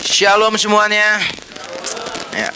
Shalom semuanya. Ya.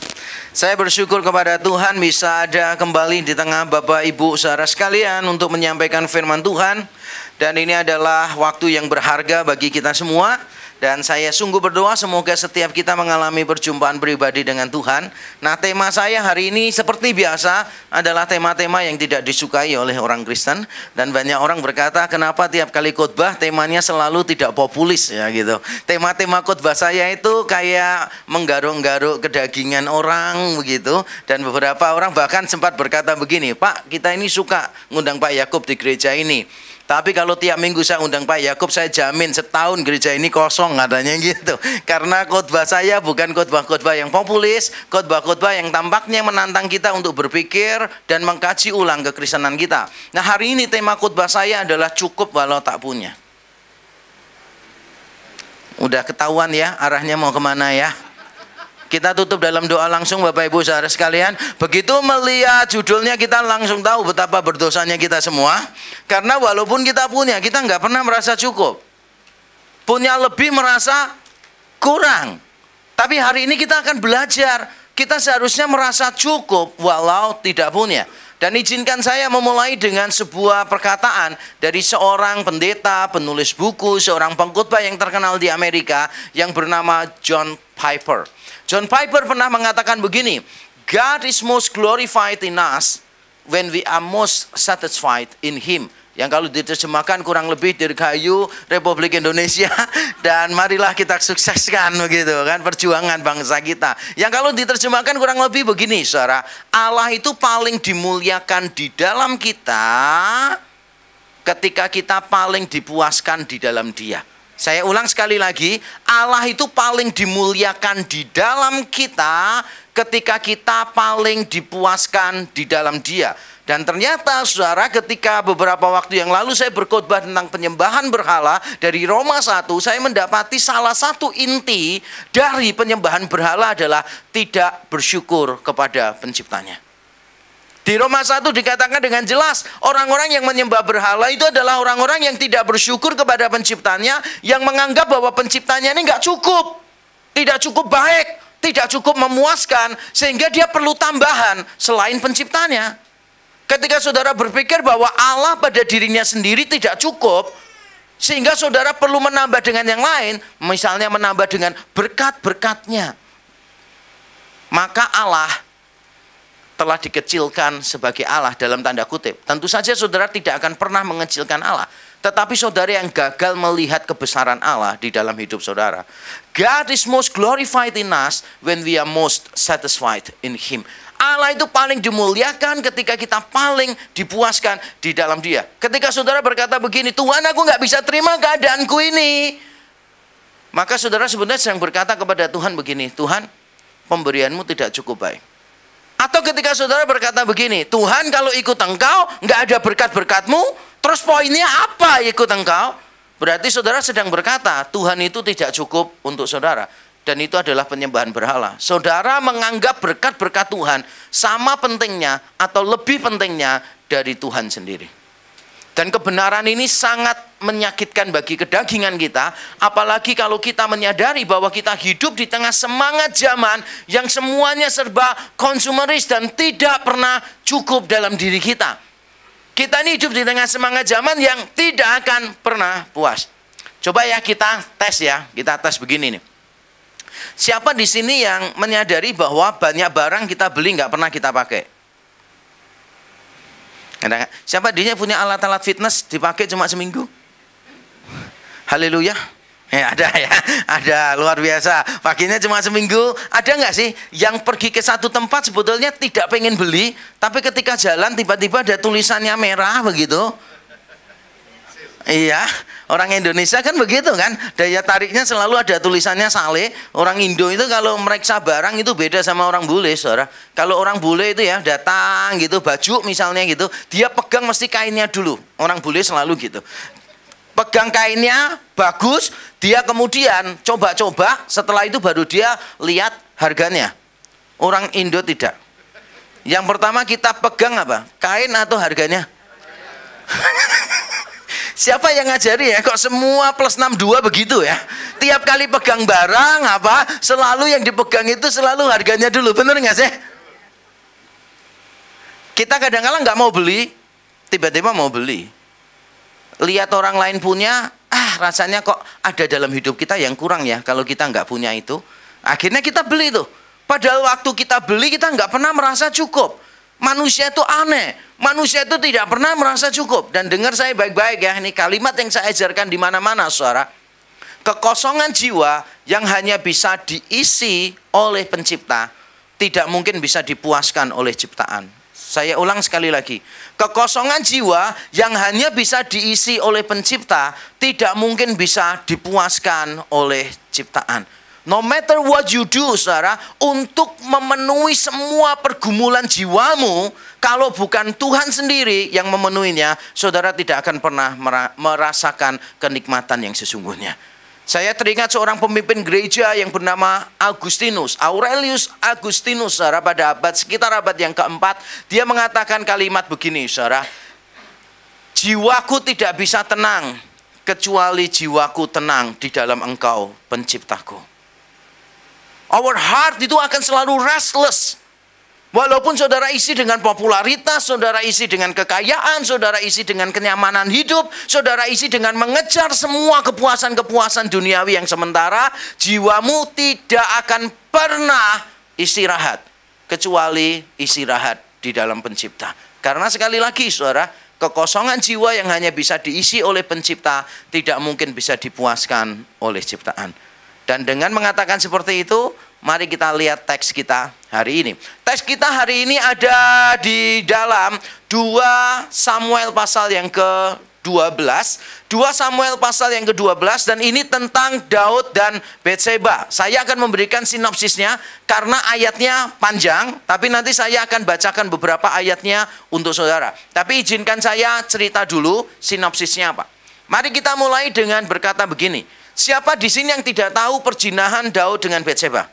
Saya bersyukur kepada Tuhan bisa ada kembali di tengah Bapak Ibu saudara sekalian untuk menyampaikan firman Tuhan. Dan ini adalah waktu yang berharga bagi kita semua. Dan saya sungguh berdoa semoga setiap kita mengalami perjumpaan pribadi dengan Tuhan. Nah, tema saya hari ini seperti biasa adalah tema-tema yang tidak disukai oleh orang Kristen. Dan banyak orang berkata, kenapa tiap kali khotbah temanya selalu tidak populis ya gitu. Tema-tema khotbah saya itu kayak menggaruk-garuk kedagingan orang begitu. Dan beberapa orang bahkan sempat berkata begini, Pak, kita ini suka ngundang Pak Yakub di gereja ini. Tapi kalau tiap minggu saya undang Pak Yakub, saya jamin setahun gereja ini kosong katanya gitu. Karena khotbah saya bukan khotbah-khotbah yang populis, khotbah-khotbah yang tampaknya menantang kita untuk berpikir dan mengkaji ulang kekristenan kita. Nah, hari ini tema khotbah saya adalah cukup walau tak punya. Udah ketahuan ya arahnya mau kemana ya? Kita tutup dalam doa langsung Bapak Ibu saudara sekalian. Begitu melihat judulnya kita langsung tahu betapa berdosanya kita semua. Karena walaupun kita punya, kita nggak pernah merasa cukup. Punya lebih merasa kurang. Tapi hari ini kita akan belajar. Kita seharusnya merasa cukup walau tidak punya. Dan izinkan saya memulai dengan sebuah perkataan dari seorang pendeta, penulis buku, seorang pengkhotbah yang terkenal di Amerika yang bernama John Piper. John Piper pernah mengatakan begini, God is most glorified in us when we are most satisfied in Him. Yang kalau diterjemahkan kurang lebih Dirgahayu Republik Indonesia dan marilah kita sukseskan begitu kan perjuangan bangsa kita. Yang kalau diterjemahkan kurang lebih begini, saudara, Allah itu paling dimuliakan di dalam kita ketika kita paling dipuaskan di dalam Dia. Saya ulang sekali lagi, Allah itu paling dimuliakan di dalam kita ketika kita paling dipuaskan di dalam Dia. Dan ternyata saudara, ketika beberapa waktu yang lalu saya berkhotbah tentang penyembahan berhala dari Roma 1, saya mendapati salah satu inti dari penyembahan berhala adalah tidak bersyukur kepada penciptanya. Di Roma 1 dikatakan dengan jelas, orang-orang yang menyembah berhala itu adalah orang-orang yang tidak bersyukur kepada penciptanya, yang menganggap bahwa penciptanya ini nggak cukup, tidak cukup baik, tidak cukup memuaskan, sehingga dia perlu tambahan selain penciptanya. Ketika saudara berpikir bahwa Allah pada dirinya sendiri tidak cukup, sehingga saudara perlu menambah dengan yang lain, misalnya menambah dengan berkat-berkatnya, maka Allah telah dikecilkan sebagai Allah dalam tanda kutip. Tentu saja saudara tidak akan pernah mengecilkan Allah. Tetapi saudara yang gagal melihat kebesaran Allah di dalam hidup saudara. God is most glorified in us when we are most satisfied in Him. Allah itu paling dimuliakan ketika kita paling dipuaskan di dalam Dia. Ketika saudara berkata begini, Tuhan aku nggak bisa terima keadaanku ini. Maka saudara sebenarnya sedang berkata kepada Tuhan begini, Tuhan pemberianmu tidak cukup baik. Atau ketika saudara berkata begini, Tuhan kalau ikut Engkau nggak ada berkat-berkatmu, terus poinnya apa ikut Engkau? Berarti saudara sedang berkata, Tuhan itu tidak cukup untuk saudara. Dan itu adalah penyembahan berhala. Saudara menganggap berkat-berkat Tuhan sama pentingnya atau lebih pentingnya dari Tuhan sendiri. Dan kebenaran ini sangat menyakitkan bagi kedagingan kita. Apalagi kalau kita menyadari bahwa kita hidup di tengah semangat zaman yang semuanya serba konsumeris dan tidak pernah cukup dalam diri kita. Kita ini hidup di tengah semangat zaman yang tidak akan pernah puas. Coba ya kita tes ya. Kita tes begini nih. Siapa di sini yang menyadari bahwa banyak barang kita beli nggak pernah kita pakai? Siapa di sini punya alat-alat fitness dipakai cuma seminggu? Haleluya. Ada ya, ada, luar biasa. Pakainya cuma seminggu. Ada nggak sih yang pergi ke satu tempat sebetulnya tidak pengen beli, tapi ketika jalan tiba-tiba ada tulisannya merah begitu? Iya, orang Indonesia kan begitu kan, daya tariknya selalu ada tulisannya Saleh. Orang Indo itu kalau meriksa barang itu beda sama orang bule, saudara. Kalau orang bule itu ya datang gitu, baju misalnya gitu, dia pegang mesti kainnya dulu. Orang bule selalu gitu. Pegang kainnya bagus, dia kemudian coba-coba, setelah itu baru dia lihat harganya. Orang Indo tidak. Yang pertama kita pegang apa? Kain atau harganya? Siapa yang ngajari ya? Kok semua plus 62 begitu ya? Tiap kali pegang barang apa, selalu yang dipegang itu selalu harganya dulu. Bener nggak sih? Kita kadang-kadang nggak mau beli, tiba-tiba mau beli. Lihat orang lain punya, rasanya kok ada dalam hidup kita yang kurang ya kalau kita nggak punya itu. Akhirnya kita beli tuh. Padahal waktu kita beli kita nggak pernah merasa cukup. Manusia itu aneh. Manusia itu tidak pernah merasa cukup. Dan dengar saya baik-baik ya, ini kalimat yang saya ajarkan di mana-mana, saudara. Kekosongan jiwa yang hanya bisa diisi oleh pencipta, tidak mungkin bisa dipuaskan oleh ciptaan. Saya ulang sekali lagi. Kekosongan jiwa yang hanya bisa diisi oleh pencipta, tidak mungkin bisa dipuaskan oleh ciptaan. No matter what you do, saudara, untuk memenuhi semua pergumulan jiwamu, kalau bukan Tuhan sendiri yang memenuhinya, saudara tidak akan pernah merasakan kenikmatan yang sesungguhnya. Saya teringat seorang pemimpin gereja yang bernama Augustinus, Aurelius Augustinus, saudara, pada sekitar abad yang keempat, dia mengatakan kalimat begini, saudara, jiwaku tidak bisa tenang, kecuali jiwaku tenang di dalam Engkau, penciptaku. Our heart itu akan selalu restless. Walaupun saudara isi dengan popularitas, saudara isi dengan kekayaan, saudara isi dengan kenyamanan hidup, saudara isi dengan mengejar semua kepuasan-kepuasan duniawi yang sementara, jiwamu tidak akan pernah istirahat. Kecuali istirahat di dalam pencipta. Karena sekali lagi saudara, kekosongan jiwa yang hanya bisa diisi oleh pencipta, tidak mungkin bisa dipuaskan oleh ciptaan. Dan dengan mengatakan seperti itu, mari kita lihat teks kita hari ini. Teks kita hari ini ada di dalam 2 Samuel pasal yang ke-12. 2 Samuel pasal yang ke-12, dan ini tentang Daud dan Betseba. Saya akan memberikan sinopsisnya karena ayatnya panjang, tapi nanti saya akan bacakan beberapa ayatnya untuk saudara. Tapi izinkan saya cerita dulu sinopsisnya apa. Mari kita mulai dengan berkata begini. Siapa di sini yang tidak tahu perjinahan Daud dengan Betseba?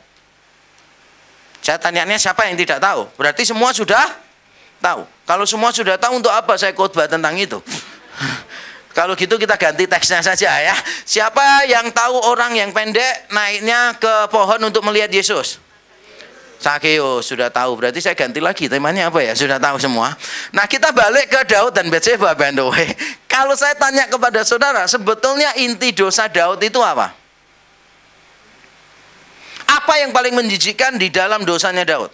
Saya tanyanya siapa yang tidak tahu? Berarti semua sudah tahu. Kalau semua sudah tahu, untuk apa saya khotbah tentang itu? Kalau gitu kita ganti teksnya saja ya. Siapa yang tahu orang yang pendek naiknya ke pohon untuk melihat Yesus? Zakheus, sudah tahu. Berarti saya ganti lagi temanya apa ya? Sudah tahu semua. Nah, kita balik ke Daud dan Betseba, by the way. Kalau saya tanya kepada saudara, sebetulnya inti dosa Daud itu apa? Apa yang paling menjijikkan di dalam dosanya Daud?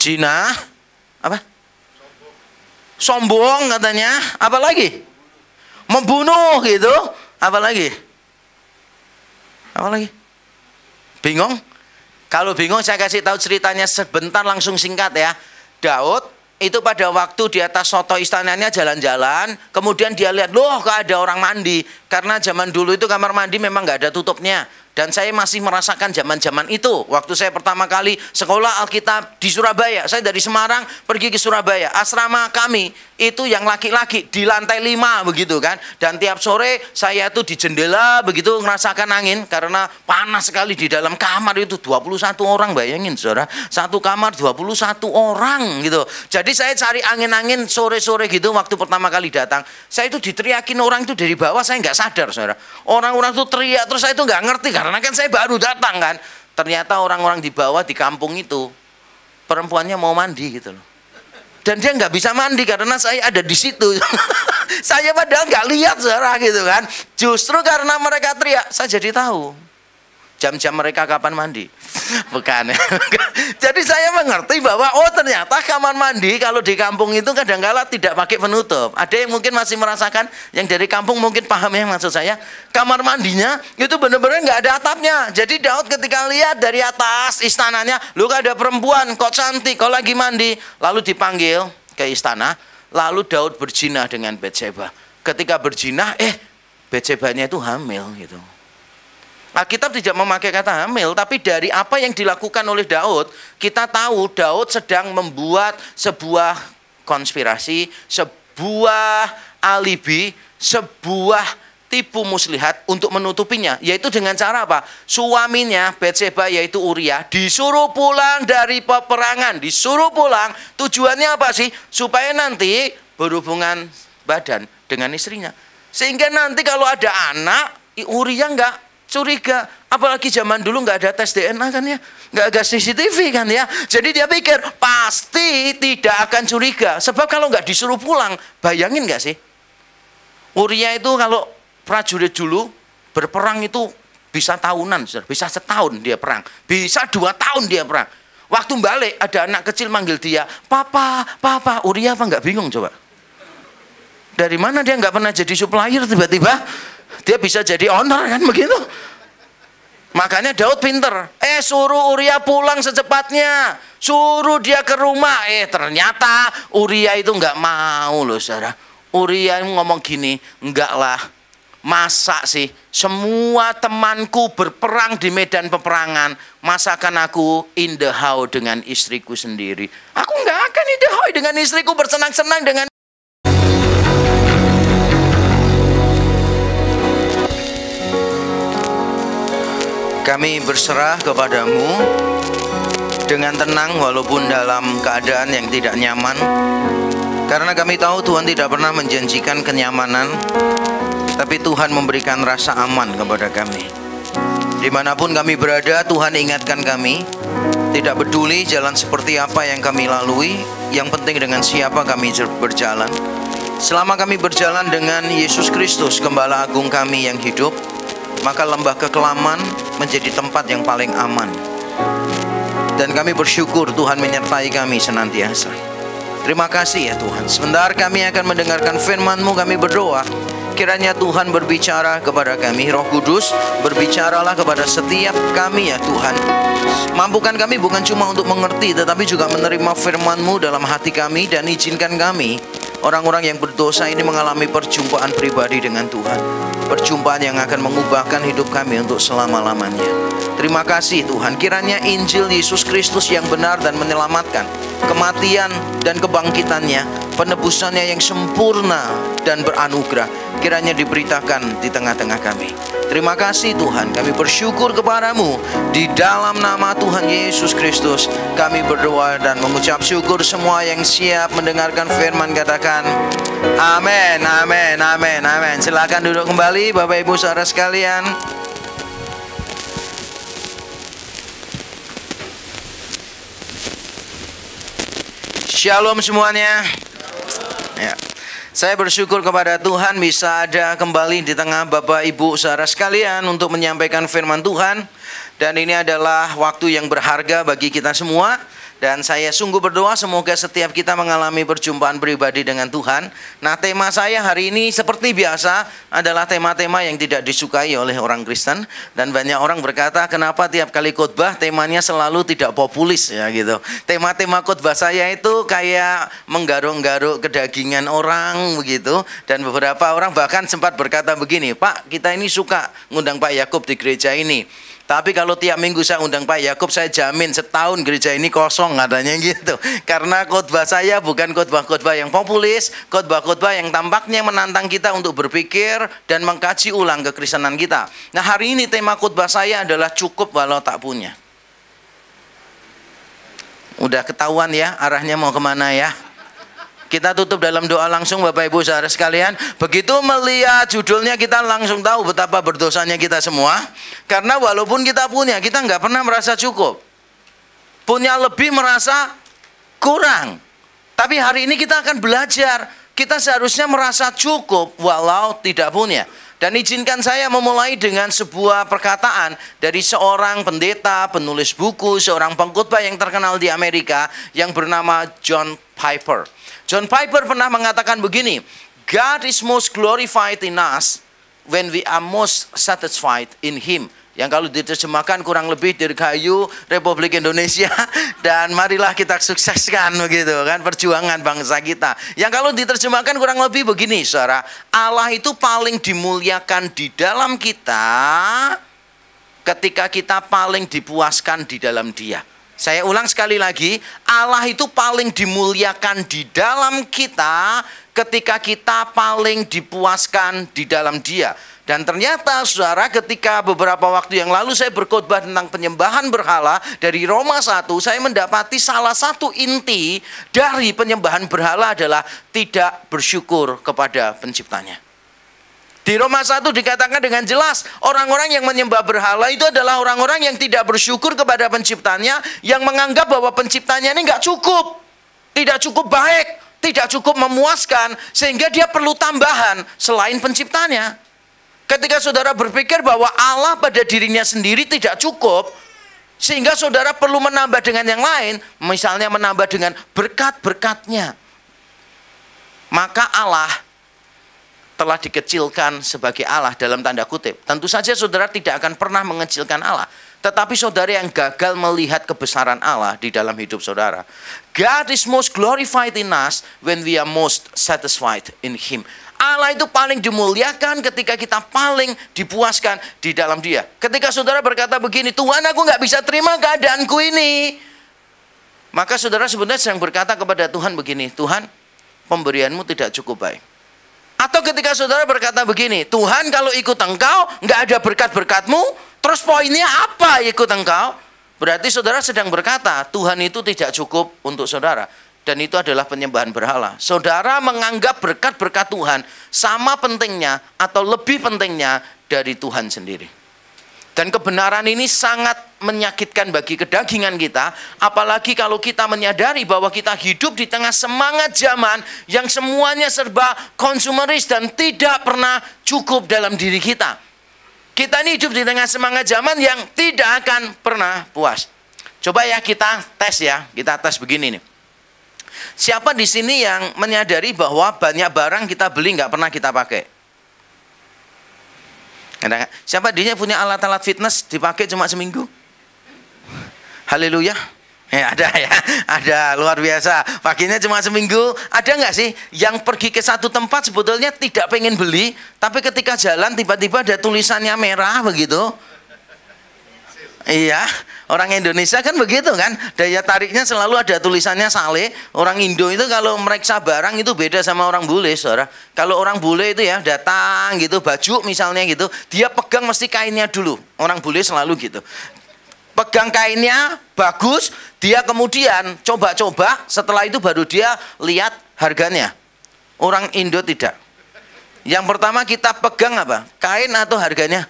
Zina. Apa? Sombong katanya. Apa lagi? Membunuh gitu. Apa lagi? Apa lagi? Bingung? Kalau bingung saya kasih tahu ceritanya sebentar, langsung singkat ya. Daud itu pada waktu di atas soto istananya jalan-jalan, kemudian dia lihat, loh kok ada orang mandi. Karena zaman dulu itu kamar mandi memang nggak ada tutupnya. Dan saya masih merasakan zaman-zaman itu. Waktu saya pertama kali sekolah Alkitab di Surabaya. Saya dari Semarang pergi ke Surabaya. Asrama kami itu yang laki-laki di lantai 5 begitu kan. Dan tiap sore saya tuh di jendela begitu ngerasakan angin. Karena panas sekali di dalam kamar itu 21 orang, bayangin saudara. Satu kamar 21 orang gitu. Jadi saya cari angin-angin sore-sore gitu waktu pertama kali datang. Saya itu diteriakin orang itu dari bawah, saya nggak sadar saudara. Orang-orang tuh teriak, terus saya itu nggak ngerti karena kan saya baru datang kan. Ternyata orang-orang di bawah di kampung itu perempuannya mau mandi gitu loh. Dan dia nggak bisa mandi karena saya ada di situ. Saya padahal nggak lihat saudara gitu kan. Justru karena mereka teriak, saya jadi tahu jam-jam mereka kapan mandi. Bukan. Jadi saya mengerti bahwa oh ternyata kamar mandi kalau di kampung itu kadang-kala tidak pakai penutup. Ada yang mungkin masih merasakan, yang dari kampung mungkin paham ya maksud saya. Kamar mandinya itu benar-benar nggak ada atapnya. Jadi Daud ketika lihat dari atas istananya, lu ada perempuan kok cantik, kok lagi mandi. Lalu dipanggil ke istana. Lalu Daud berzina dengan Betseba. Ketika berzina, Betsebanya itu hamil gitu. Alkitab tidak memakai kata hamil, tapi dari apa yang dilakukan oleh Daud, kita tahu Daud sedang membuat sebuah konspirasi, sebuah alibi, sebuah tipu muslihat untuk menutupinya. Yaitu dengan cara apa? Suaminya Betseba yaitu Uria disuruh pulang dari peperangan, disuruh pulang. Tujuannya apa sih? Supaya nanti berhubungan badan dengan istrinya. Sehingga nanti kalau ada anak, Uria nggak curiga. Apalagi zaman dulu nggak ada tes DNA kan ya, nggak ada CCTV kan ya. Jadi dia pikir pasti tidak akan curiga. Sebab kalau nggak disuruh pulang, bayangin nggak sih? Uria itu kalau prajurit dulu berperang itu bisa tahunan, bisa setahun dia perang, bisa 2 tahun dia perang. Waktu balik ada anak kecil manggil dia, papa, papa. Uria apa nggak bingung coba? Dari mana dia nggak pernah jadi supplier, tiba-tiba dia bisa jadi owner kan begitu. Makanya Daud pinter. Suruh Uria pulang secepatnya. Suruh dia ke rumah. Ternyata Uria itu nggak mau loh saudara. Uria ngomong gini, enggak lah. Masa sih semua temanku berperang di medan peperangan, masakan aku in the house dengan istriku sendiri. Aku nggak akan in the house dengan istriku bersenang-senang dengan. Kami berserah kepadamu dengan tenang walaupun dalam keadaan yang tidak nyaman. Karena kami tahu Tuhan tidak pernah menjanjikan kenyamanan, tapi Tuhan memberikan rasa aman kepada kami. Dimanapun kami berada, Tuhan ingatkan kami. Tidak peduli jalan seperti apa yang kami lalui, yang penting dengan siapa kami berjalan. Selama kami berjalan dengan Yesus Kristus, Gembala Agung kami yang hidup, maka lembah kekelaman menjadi tempat yang paling aman. Dan kami bersyukur Tuhan menyertai kami senantiasa. Terima kasih ya Tuhan. Sebentar kami akan mendengarkan firman-Mu, kami berdoa. Kiranya Tuhan berbicara kepada kami. Roh Kudus, berbicaralah kepada setiap kami ya Tuhan. Mampukan kami bukan cuma untuk mengerti, tetapi juga menerima firman-Mu dalam hati kami. Dan izinkan kami, orang-orang yang berdosa ini, mengalami perjumpaan pribadi dengan Tuhan. Perjumpaan yang akan mengubahkan hidup kami untuk selama-lamanya. Terima kasih Tuhan. Kiranya Injil Yesus Kristus yang benar dan menyelamatkan, kematian dan kebangkitannya, penebusannya yang sempurna dan beranugerah, kiranya diberitakan di tengah-tengah kami. Terima kasih Tuhan. Kami bersyukur kepadamu. Di dalam nama Tuhan Yesus Kristus kami berdoa dan mengucap syukur. Semua yang siap mendengarkan firman katakan amin, amin, amin, amin. Silakan duduk kembali Bapak Ibu saudara sekalian. Shalom semuanya. Ya. Saya bersyukur kepada Tuhan bisa ada kembali di tengah Bapak Ibu saudara sekalian untuk menyampaikan firman Tuhan. Dan ini adalah waktu yang berharga bagi kita semua. Dan saya sungguh berdoa semoga setiap kita mengalami perjumpaan pribadi dengan Tuhan. Nah, tema saya hari ini seperti biasa adalah tema-tema yang tidak disukai oleh orang Kristen. Dan banyak orang berkata, kenapa tiap kali khotbah temanya selalu tidak populis ya gitu. Tema-tema khotbah saya itu kayak menggaruk-garuk kedagingan orang begitu. Dan beberapa orang bahkan sempat berkata begini, Pak, kita ini suka ngundang Pak Yakub di gereja ini. Tapi kalau tiap minggu saya undang Pak Yakub, saya jamin setahun gereja ini kosong katanya gitu. Karena khotbah saya bukan khotbah-khotbah yang populis, khotbah-khotbah yang tampaknya menantang kita untuk berpikir dan mengkaji ulang kekristenan kita. Nah, hari ini tema khotbah saya adalah cukup walau tak punya. Udah ketahuan ya arahnya mau kemana ya. Kita tutup dalam doa langsung Bapak Ibu saudara sekalian. Begitu melihat judulnya kita langsung tahu betapa berdosanya kita semua. Karena walaupun kita punya, kita nggak pernah merasa cukup. Punya lebih merasa kurang. Tapi hari ini kita akan belajar. Kita seharusnya merasa cukup walau tidak punya. Dan izinkan saya memulai dengan sebuah perkataan dari seorang pendeta, penulis buku, seorang pengkhotbah yang terkenal di Amerika yang bernama John Piper. John Piper pernah mengatakan begini, God is most glorified in us when we are most satisfied in Him. Yang kalau diterjemahkan kurang lebih Dirgahayu Republik Indonesia, dan marilah kita sukseskan begitu kan perjuangan bangsa kita. Yang kalau diterjemahkan kurang lebih begini, saudara, Allah itu paling dimuliakan di dalam kita ketika kita paling dipuaskan di dalam Dia. Saya ulang sekali lagi, Allah itu paling dimuliakan di dalam kita ketika kita paling dipuaskan di dalam Dia. Dan ternyata saudara, ketika beberapa waktu yang lalu saya berkhotbah tentang penyembahan berhala dari Roma 1, saya mendapati salah satu inti dari penyembahan berhala adalah tidak bersyukur kepada penciptanya. Di Roma 1 dikatakan dengan jelas, orang-orang yang menyembah berhala itu adalah orang-orang yang tidak bersyukur kepada penciptanya, yang menganggap bahwa penciptanya ini nggak cukup, tidak cukup baik, tidak cukup memuaskan, sehingga dia perlu tambahan selain penciptanya. Ketika saudara berpikir bahwa Allah pada dirinya sendiri tidak cukup, sehingga saudara perlu menambah dengan yang lain, misalnya menambah dengan berkat-berkatnya, maka Allah telah dikecilkan sebagai Allah dalam tanda kutip. Tentu saja saudara tidak akan pernah mengecilkan Allah, tetapi saudara yang gagal melihat kebesaran Allah di dalam hidup saudara. God is most glorified in us when we are most satisfied in Him. Allah itu paling dimuliakan ketika kita paling dipuaskan di dalam Dia. Ketika saudara berkata begini, Tuhan, aku nggak bisa terima keadaanku ini, maka saudara sebenarnya sedang berkata kepada Tuhan begini, Tuhan, pemberianmu tidak cukup baik. Atau ketika saudara berkata begini, Tuhan, kalau ikut Engkau nggak ada berkat-berkatmu, terus poinnya apa ikut Engkau? Berarti saudara sedang berkata, Tuhan itu tidak cukup untuk saudara. Dan itu adalah penyembahan berhala. Saudara menganggap berkat-berkat Tuhan sama pentingnya atau lebih pentingnya dari Tuhan sendiri. Dan kebenaran ini sangat menyakitkan bagi kedagingan kita. Apalagi kalau kita menyadari bahwa kita hidup di tengah semangat zaman yang semuanya serba konsumeris dan tidak pernah cukup dalam diri kita. Kita ini hidup di tengah semangat zaman yang tidak akan pernah puas. Coba ya kita tes ya. Kita tes begini nih. Siapa di sini yang menyadari bahwa banyak barang kita beli nggak pernah kita pakai? Siapa di sini punya alat-alat fitness dipakai cuma seminggu? Haleluya. Ada ya, ada, luar biasa. Pakainya cuma seminggu. Ada nggak sih yang pergi ke satu tempat sebetulnya tidak pengen beli, tapi ketika jalan tiba-tiba ada tulisannya merah begitu? Iya, orang Indonesia kan begitu kan, daya tariknya selalu ada tulisannya Saleh. Orang Indo itu kalau meriksa barang itu beda sama orang bule, saudara. Kalau orang bule itu ya datang gitu, baju misalnya gitu, dia pegang mesti kainnya dulu. Orang bule selalu gitu. Pegang kainnya, bagus, dia kemudian coba-coba, setelah itu baru dia lihat harganya. Orang Indo tidak. Yang pertama kita pegang apa? Kain atau harganya?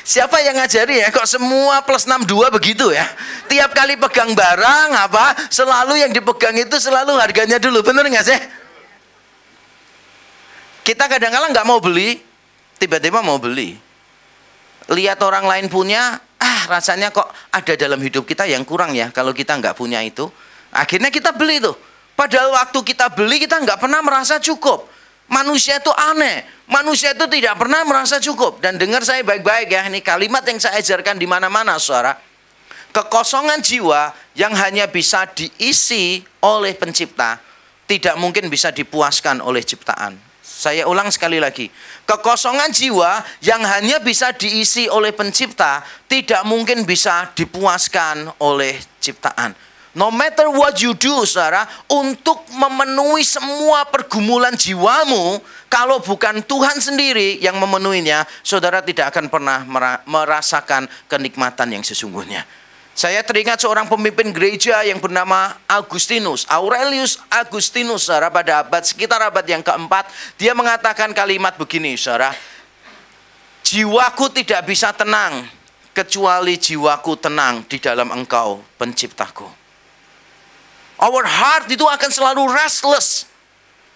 Siapa yang ngajari ya? Kok semua plus 62 begitu ya? Tiap kali pegang barang apa, selalu yang dipegang itu selalu harganya dulu. Bener nggak sih? Kita kadang-kadang nggak mau beli, tiba-tiba mau beli. Lihat orang lain punya, rasanya kok ada dalam hidup kita yang kurang ya. Kalau kita nggak punya itu, akhirnya kita beli tuh. Padahal waktu kita beli kita nggak pernah merasa cukup. Manusia itu aneh. Manusia itu tidak pernah merasa cukup. Dan dengar saya baik-baik ya, ini kalimat yang saya ajarkan di mana-mana, saudara. Kekosongan jiwa yang hanya bisa diisi oleh pencipta tidak mungkin bisa dipuaskan oleh ciptaan. Saya ulang sekali lagi. Kekosongan jiwa yang hanya bisa diisi oleh pencipta tidak mungkin bisa dipuaskan oleh ciptaan. No matter what you do, saudara, untuk memenuhi semua pergumulan jiwamu, kalau bukan Tuhan sendiri yang memenuhinya, saudara tidak akan pernah merasakan kenikmatan yang sesungguhnya. Saya teringat seorang pemimpin gereja yang bernama Augustinus, Aurelius Augustinus, saudara, pada sekitar abad yang keempat, dia mengatakan kalimat begini, saudara, jiwaku tidak bisa tenang, kecuali jiwaku tenang di dalam Engkau, penciptaku. Our heart itu akan selalu restless.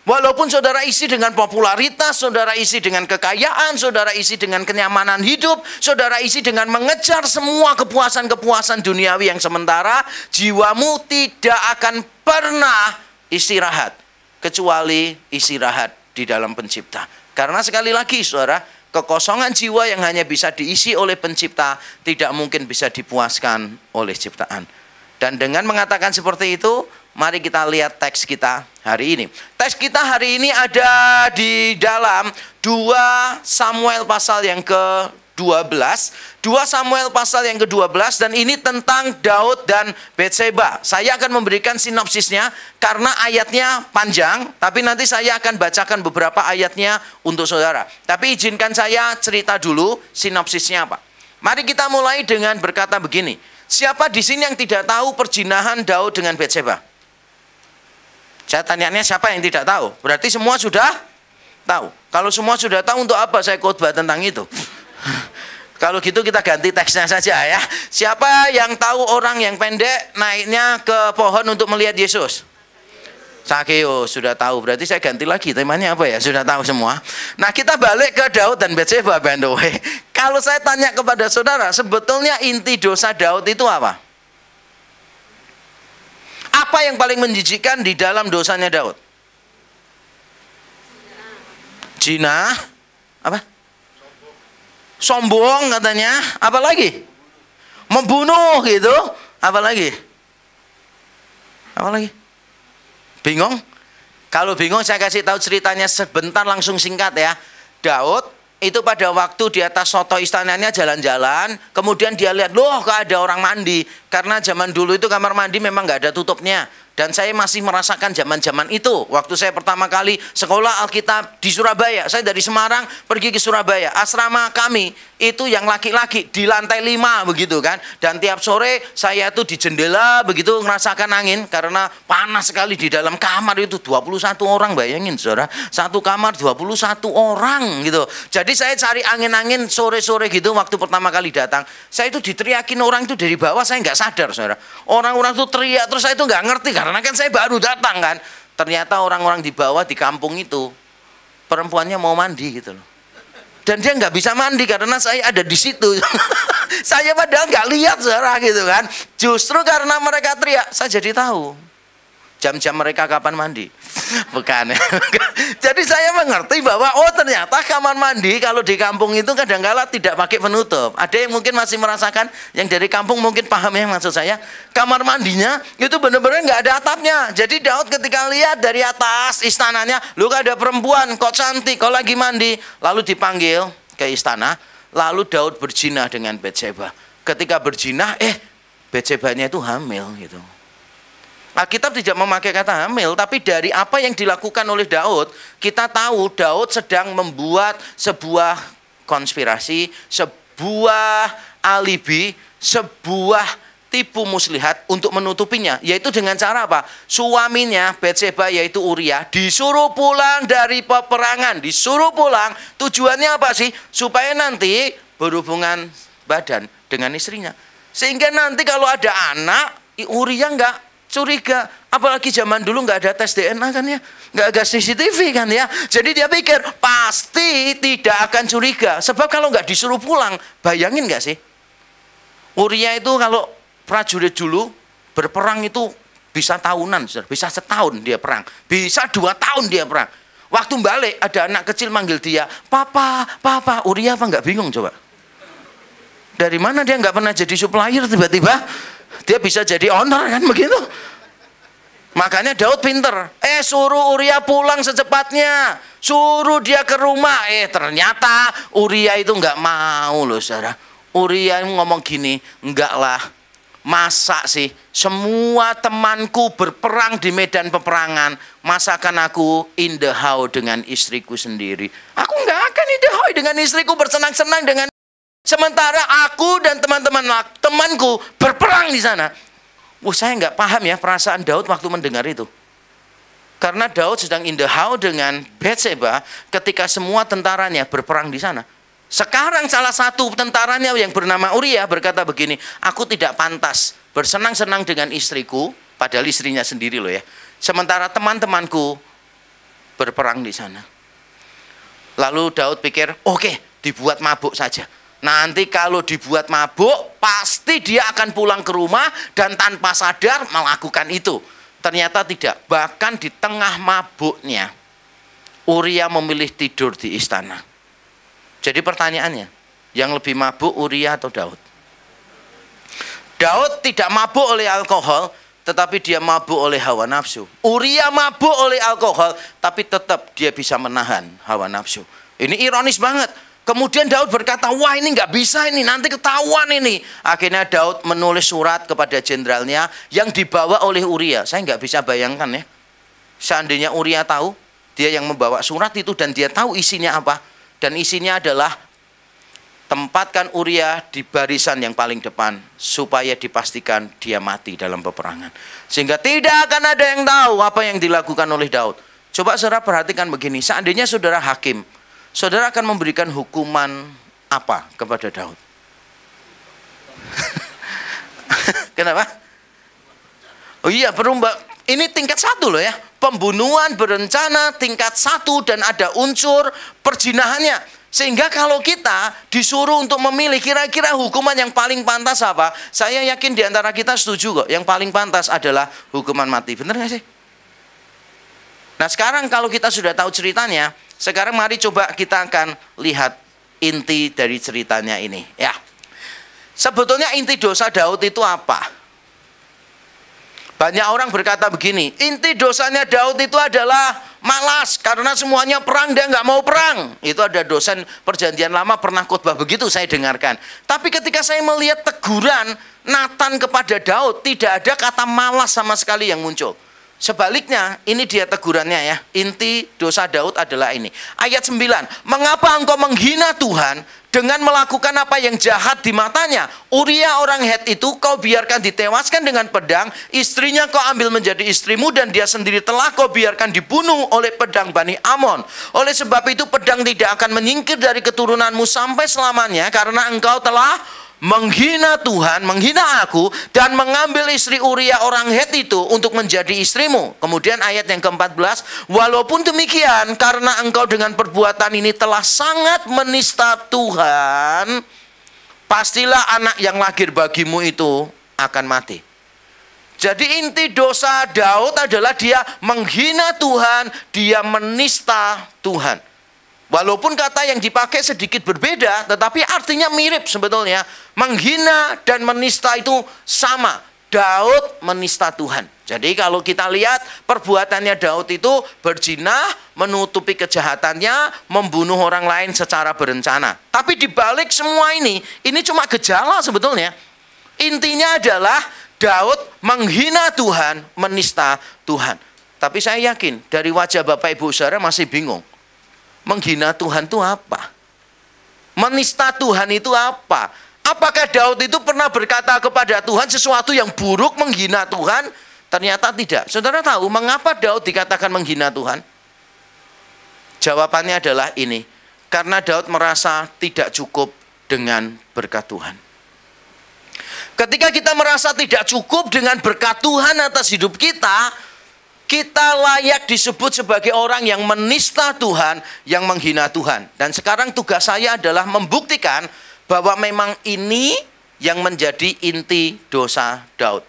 Walaupun saudara isi dengan popularitas, saudara isi dengan kekayaan, saudara isi dengan kenyamanan hidup, saudara isi dengan mengejar semua kepuasan-kepuasan duniawi yang sementara, jiwamu tidak akan pernah istirahat, kecuali istirahat di dalam pencipta. Karena sekali lagi saudara, kekosongan jiwa yang hanya bisa diisi oleh pencipta tidak mungkin bisa dipuaskan oleh ciptaan. Dan dengan mengatakan seperti itu, mari kita lihat teks kita hari ini. Teks kita hari ini ada di dalam 2 Samuel pasal yang ke 12, 2 Samuel pasal yang ke-12, dan ini tentang Daud dan Batseba. Saya akan memberikan sinopsisnya karena ayatnya panjang, tapi nanti saya akan bacakan beberapa ayatnya untuk saudara. Tapi izinkan saya cerita dulu sinopsisnya apa. Mari kita mulai dengan berkata begini. Siapa di sini yang tidak tahu perjinahan Daud dengan Batseba? Saya tanyanya siapa yang tidak tahu? Berarti semua sudah tahu. Kalau semua sudah tahu, untuk apa saya khotbah tentang itu? Kalau gitu kita ganti teksnya saja ya. Siapa yang tahu orang yang pendek naiknya ke pohon untuk melihat Yesus? Zakheus, sudah tahu. Berarti saya ganti lagi temanya apa ya? Sudah tahu semua. Nah, kita balik ke Daud dan Batseba, by the way. Kalau saya tanya kepada saudara, sebetulnya inti dosa Daud itu apa? Apa yang paling menjijikkan di dalam dosanya Daud? Zina, apa? Sombong katanya, apa lagi? Membunuh gitu, apa lagi? Apa lagi? Bingung? Kalau bingung saya kasih tahu ceritanya sebentar, langsung singkat ya. Daud itu pada waktu di atas soto istananya jalan-jalan, kemudian dia lihat, loh kok ada orang mandi. Karena zaman dulu itu kamar mandi memang nggak ada tutupnya. Dan saya masih merasakan zaman-zaman itu. Waktu saya pertama kali sekolah Alkitab di Surabaya. Saya dari Semarang pergi ke Surabaya. Asrama kami itu yang laki-laki di lantai 5 begitu kan. Dan tiap sore saya tuh di jendela begitu ngerasakan angin. Karena panas sekali di dalam kamar itu 21 orang, bayangin saudara. Satu kamar 21 orang gitu. Jadi saya cari angin-angin sore-sore gitu waktu pertama kali datang. Saya itu diteriakin orang itu dari bawah, saya nggak sadar saudara. Orang-orang tuh teriak, terus saya itu nggak ngerti karena kan saya baru datang kan. Ternyata orang-orang di bawah di kampung itu perempuannya mau mandi gitu loh. Dan dia nggak bisa mandi karena saya ada di situ. Saya padahal nggak lihat saudara gitu kan. Justru karena mereka teriak, saya jadi tahu jam-jam mereka kapan mandi. Bukan. Jadi saya mengerti bahwa oh ternyata kamar mandi kalau di kampung itu kadang-kala tidak pakai penutup. Ada yang mungkin masih merasakan, yang dari kampung mungkin paham ya maksud saya. Kamar mandinya itu benar-benar nggak ada atapnya. Jadi Daud ketika lihat dari atas istananya, lu ada perempuan kok cantik, kok lagi mandi. Lalu dipanggil ke istana. Lalu Daud berzina dengan Batseba. Ketika berzina, Batsebanya itu hamil gitu. Alkitab tidak memakai kata hamil, tapi dari apa yang dilakukan oleh Daud, kita tahu Daud sedang membuat sebuah konspirasi, sebuah alibi, sebuah tipu muslihat untuk menutupinya, yaitu dengan cara apa? Suaminya Batseba yaitu Uria disuruh pulang dari peperangan, disuruh pulang. Tujuannya apa sih? Supaya nanti berhubungan badan dengan istrinya. Sehingga nanti kalau ada anak, Uria nggak curiga, apalagi zaman dulu nggak ada tes DNA kan ya, nggak ada CCTV kan ya. Jadi dia pikir pasti tidak akan curiga, sebab kalau nggak disuruh pulang, bayangin nggak sih? Uria itu kalau prajurit dulu berperang itu bisa tahunan, bisa setahun dia perang, bisa 2 tahun dia perang. Waktu balik ada anak kecil manggil dia, papa, papa. Uria apa nggak bingung coba? Dari mana dia nggak pernah jadi supplier tiba-tiba dia bisa jadi owner kan begitu. Makanya Daud pinter. Suruh Uria pulang secepatnya. Suruh dia ke rumah. Ternyata Uria itu nggak mau loh saudara. Uria ngomong gini, enggak lah. Masa sih semua temanku berperang di medan peperangan, masakan aku in the house dengan istriku sendiri. Aku nggak akan in the house dengan istriku bersenang-senang dengan sementara aku dan temanku berperang di sana. Saya nggak paham ya perasaan Daud waktu mendengar itu. Karena Daud sedang in the house dengan Batseba ketika semua tentaranya berperang di sana. Sekarang salah satu tentaranya yang bernama Uria berkata begini, aku tidak pantas bersenang-senang dengan istriku, padahal istrinya sendiri loh ya. Sementara teman-temanku berperang di sana. Lalu Daud pikir, oke, dibuat mabuk saja. Nanti kalau dibuat mabuk, pasti dia akan pulang ke rumah dan tanpa sadar melakukan itu. Ternyata tidak. Bahkan di tengah mabuknya, Uria memilih tidur di istana. Jadi pertanyaannya, yang lebih mabuk Uria atau Daud? Daud tidak mabuk oleh alkohol, tetapi dia mabuk oleh hawa nafsu. Uria mabuk oleh alkohol, tapi tetap dia bisa menahan hawa nafsu. Ini ironis banget. Kemudian Daud berkata, wah ini nggak bisa ini, nanti ketahuan ini. Akhirnya Daud menulis surat kepada jenderalnya yang dibawa oleh Uria. Saya nggak bisa bayangkan ya. Seandainya Uria tahu, dia yang membawa surat itu dan dia tahu isinya apa. Dan isinya adalah, tempatkan Uria di barisan yang paling depan supaya dipastikan dia mati dalam peperangan. Sehingga tidak akan ada yang tahu apa yang dilakukan oleh Daud. Coba saudara perhatikan begini, seandainya saudara hakim, saudara akan memberikan hukuman apa kepada Daud? Kenapa? Oh iya, ini tingkat 1 loh ya. Pembunuhan berencana tingkat 1 dan ada unsur perzinahannya. Sehingga kalau kita disuruh untuk memilih kira-kira hukuman yang paling pantas apa? Saya yakin di antara kita setuju kok. Yang paling pantas adalah hukuman mati. Benar nggak sih? Nah sekarang kalau kita sudah tahu ceritanya, sekarang mari coba kita akan lihat inti dari ceritanya ini. Ya, sebetulnya inti dosa Daud itu apa? Banyak orang berkata begini, inti dosanya Daud itu adalah malas karena semuanya perang, dia nggak mau perang. Itu ada dosen perjanjian lama pernah khotbah begitu, saya dengarkan. Tapi ketika saya melihat teguran Nathan kepada Daud, tidak ada kata malas sama sekali yang muncul. Sebaliknya, ini dia tegurannya ya. Inti dosa Daud adalah ini. Ayat 9. Mengapa engkau menghina Tuhan dengan melakukan apa yang jahat di matanya? Uria orang Het itu kau biarkan ditewaskan dengan pedang, istrinya kau ambil menjadi istrimu, dan dia sendiri telah kau biarkan dibunuh oleh pedang Bani Amon. Oleh sebab itu pedang tidak akan menyingkir dari keturunanmu sampai selamanya, karena engkau telah menghina Tuhan, menghina aku, dan mengambil istri Uria orang Het itu untuk menjadi istrimu. Kemudian ayat yang ke-14, walaupun demikian, karena engkau dengan perbuatan ini telah sangat menista Tuhan, pastilah anak yang lahir bagimu itu akan mati. Jadi inti dosa Daud adalah dia menghina Tuhan, dia menista Tuhan. Walaupun kata yang dipakai sedikit berbeda, tetapi artinya mirip sebetulnya. Menghina dan menista itu sama. Daud menista Tuhan. Jadi kalau kita lihat perbuatannya Daud itu berzina, menutupi kejahatannya, membunuh orang lain secara berencana. Tapi dibalik semua ini cuma gejala sebetulnya. Intinya adalah Daud menghina Tuhan, menista Tuhan. Tapi saya yakin dari wajah Bapak Ibu Saudara masih bingung. Menghina Tuhan itu apa? Menista Tuhan itu apa? Apakah Daud itu pernah berkata kepada Tuhan sesuatu yang buruk, menghina Tuhan? Ternyata tidak. Saudara tahu mengapa Daud dikatakan menghina Tuhan? Jawabannya adalah ini. Karena Daud merasa tidak cukup dengan berkat Tuhan. Ketika kita merasa tidak cukup dengan berkat Tuhan atas hidup kita, kita layak disebut sebagai orang yang menista Tuhan, yang menghina Tuhan. Dan sekarang tugas saya adalah membuktikan bahwa memang ini yang menjadi inti dosa Daud.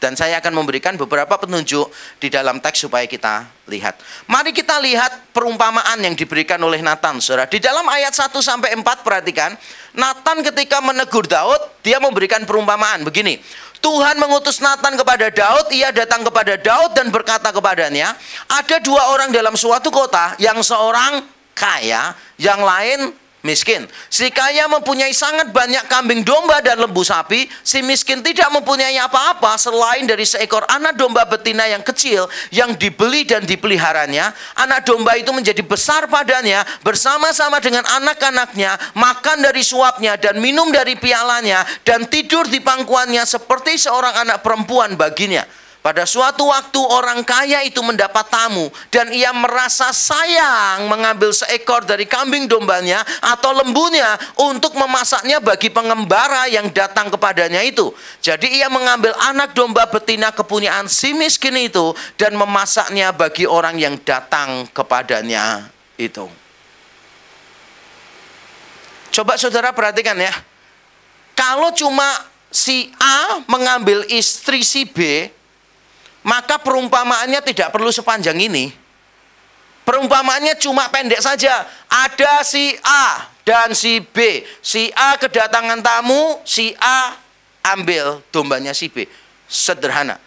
Dan saya akan memberikan beberapa petunjuk di dalam teks supaya kita lihat. Mari kita lihat perumpamaan yang diberikan oleh Nathan, saudara. Di dalam ayat 1-4 perhatikan, Nathan ketika menegur Daud, dia memberikan perumpamaan begini. Tuhan mengutus Nathan kepada Daud, ia datang kepada Daud dan berkata kepadanya, ada 2 orang dalam suatu kota, yang seorang kaya, yang lain miskin. Si kaya mempunyai sangat banyak kambing domba dan lembu sapi, si miskin tidak mempunyai apa-apa selain dari seekor anak domba betina yang kecil yang dibeli dan dipeliharanya. Anak domba itu menjadi besar padanya, bersama-sama dengan anak-anaknya, makan dari suapnya dan minum dari pialanya, dan tidur di pangkuannya seperti seorang anak perempuan baginya. Pada suatu waktu orang kaya itu mendapat tamu, dan ia merasa sayang mengambil seekor dari kambing dombanya atau lembunya untuk memasaknya bagi pengembara yang datang kepadanya itu. Jadi ia mengambil anak domba betina kepunyaan si miskin itu dan memasaknya bagi orang yang datang kepadanya itu. Coba saudara perhatikan ya. Kalau cuma si A mengambil istri si B, maka perumpamaannya tidak perlu sepanjang ini. Perumpamaannya cuma pendek saja. Ada si A dan si B. Si A kedatangan tamu, si A ambil dombanya si B. Sederhana.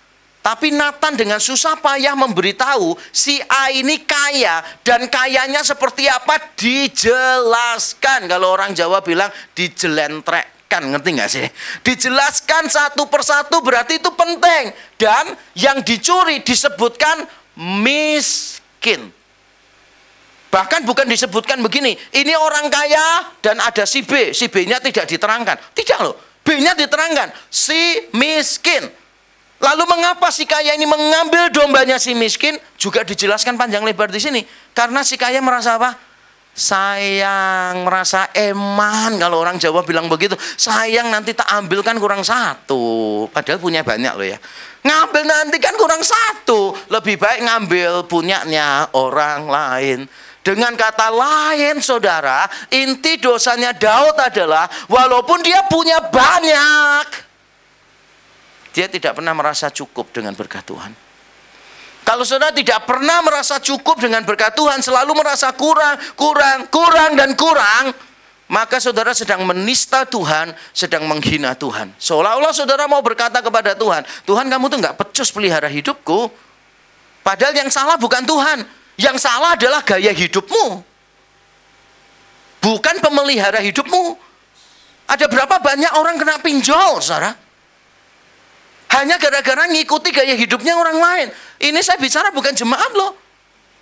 Tapi Nathan dengan susah payah memberitahu si A ini kaya, dan kayanya seperti apa dijelaskan. Kalau orang Jawa bilang dijelentrekkan, ngerti nggak sih? Dijelaskan satu persatu, berarti itu penting. Dan yang dicuri disebutkan miskin. Bahkan bukan disebutkan begini, ini orang kaya dan ada si B. Si B-nya tidak diterangkan. Tidak loh, B-nya diterangkan, si miskin. Lalu mengapa si kaya ini mengambil dombanya si miskin? Juga dijelaskan panjang lebar di sini. Karena si kaya merasa apa? Sayang, merasa eman. Kalau orang Jawa bilang begitu, sayang nanti tak ambilkan kurang satu. Padahal punya banyak loh ya. Ngambil nanti kan kurang satu. Lebih baik ngambil punyanya orang lain. Dengan kata lain, saudara, inti dosanya Daud adalah walaupun dia punya banyak, dia tidak pernah merasa cukup dengan berkat Tuhan. Kalau saudara tidak pernah merasa cukup dengan berkat Tuhan, selalu merasa kurang, dan kurang, maka saudara sedang menista Tuhan, sedang menghina Tuhan. Seolah-olah saudara mau berkata kepada Tuhan, Tuhan kamu tuh nggak pecus pelihara hidupku. Padahal yang salah bukan Tuhan. Yang salah adalah gaya hidupmu. Bukan pemelihara hidupmu. Ada berapa banyak orang kena pinjol, saudara? Hanya gara-gara ngikuti gaya hidupnya orang lain. Ini saya bicara bukan jemaat loh.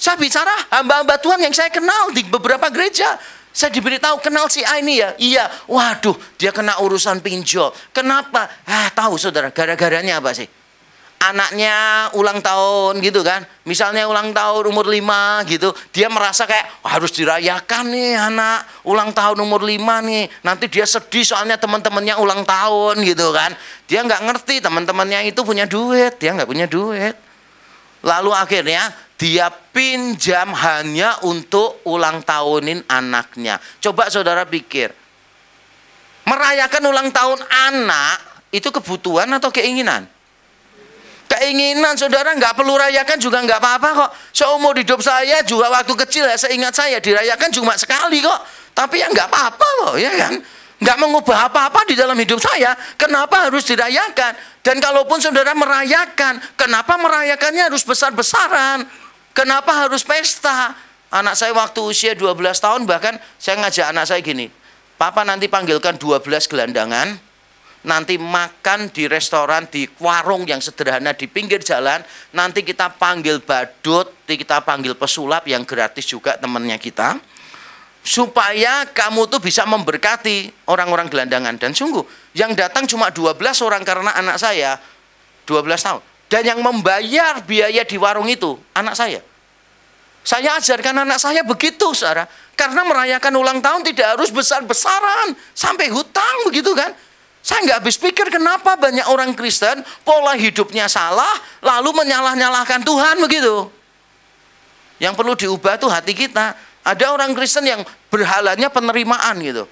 Saya bicara hamba-hamba Tuhan yang saya kenal di beberapa gereja. Saya diberitahu kenal si A ini ya. Iya, waduh dia kena urusan pinjol. Kenapa? Tahu saudara, gara-garanya apa sih? Anaknya ulang tahun gitu kan. Misalnya ulang tahun umur 5 gitu. Dia merasa kayak harus dirayakan nih anak ulang tahun umur 5 nih. Nanti dia sedih soalnya teman-temannya ulang tahun gitu kan. Dia nggak ngerti teman-temannya itu punya duit. Dia nggak punya duit. Lalu akhirnya dia pinjam hanya untuk ulang tahunin anaknya. Coba saudara pikir. Merayakan ulang tahun anak itu kebutuhan atau keinginan? Keinginan, saudara, nggak perlu rayakan juga nggak apa-apa kok. Seumur hidup saya juga waktu kecil ya, seingat saya dirayakan cuma sekali kok. Tapi ya nggak apa-apa kok, ya kan? Nggak mengubah apa-apa di dalam hidup saya. Kenapa harus dirayakan? Dan kalaupun saudara merayakan, kenapa merayakannya harus besar-besaran? Kenapa harus pesta? Anak saya waktu usia 12 tahun bahkan saya ngajak anak saya gini, Papa nanti panggilkan 12 gelandangan. Nanti makan di restoran, di warung yang sederhana di pinggir jalan. Nanti kita panggil badut, kita panggil pesulap yang gratis juga temannya kita. Supaya kamu tuh bisa memberkati orang-orang gelandangan. Dan sungguh, yang datang cuma 12 orang karena anak saya 12 tahun. Dan yang membayar biaya di warung itu, anak saya. Saya ajarkan anak saya begitu, saudara. Karena merayakan ulang tahun tidak harus besar-besaran. Sampai hutang begitu kan. Saya nggak habis pikir kenapa banyak orang Kristen pola hidupnya salah lalu menyalah-nyalahkan Tuhan begitu. Yang perlu diubah tuh hati kita. Ada orang Kristen yang berhalanya penerimaan gitu.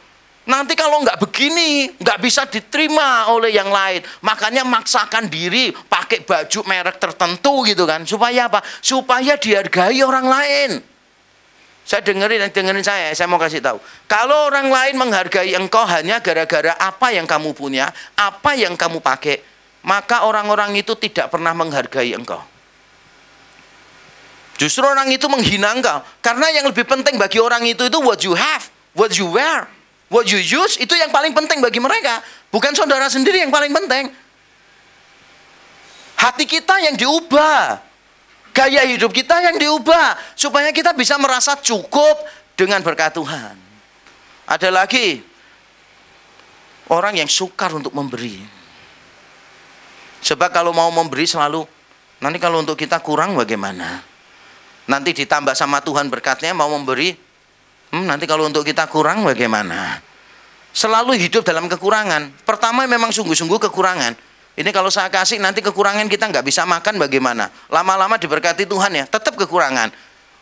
Nanti kalau nggak begini nggak bisa diterima oleh yang lain. Makanya maksakan diri pakai baju merek tertentu gitu kan. Supaya apa? Supaya dihargai orang lain. Saya dengerin saya mau kasih tahu. Kalau orang lain menghargai engkau hanya gara-gara apa yang kamu punya, apa yang kamu pakai, maka orang-orang itu tidak pernah menghargai engkau. Justru orang itu menghina engkau. Karena yang lebih penting bagi orang itu what you have, what you wear, what you use, itu yang paling penting bagi mereka. Bukan saudara sendiri yang paling penting. Hati kita yang diubah. Gaya hidup kita yang diubah supaya kita bisa merasa cukup dengan berkat Tuhan. Ada lagi orang yang sukar untuk memberi. Sebab kalau mau memberi selalu, nanti kalau untuk kita kurang bagaimana? Nanti ditambah sama Tuhan berkatnya mau memberi, nanti kalau untuk kita kurang bagaimana? Selalu hidup dalam kekurangan. Pertama memang sungguh-sungguh kekurangan. Ini kalau saya kasih nanti kekurangan kita nggak bisa makan bagaimana? Lama-lama diberkati Tuhan ya, tetap kekurangan.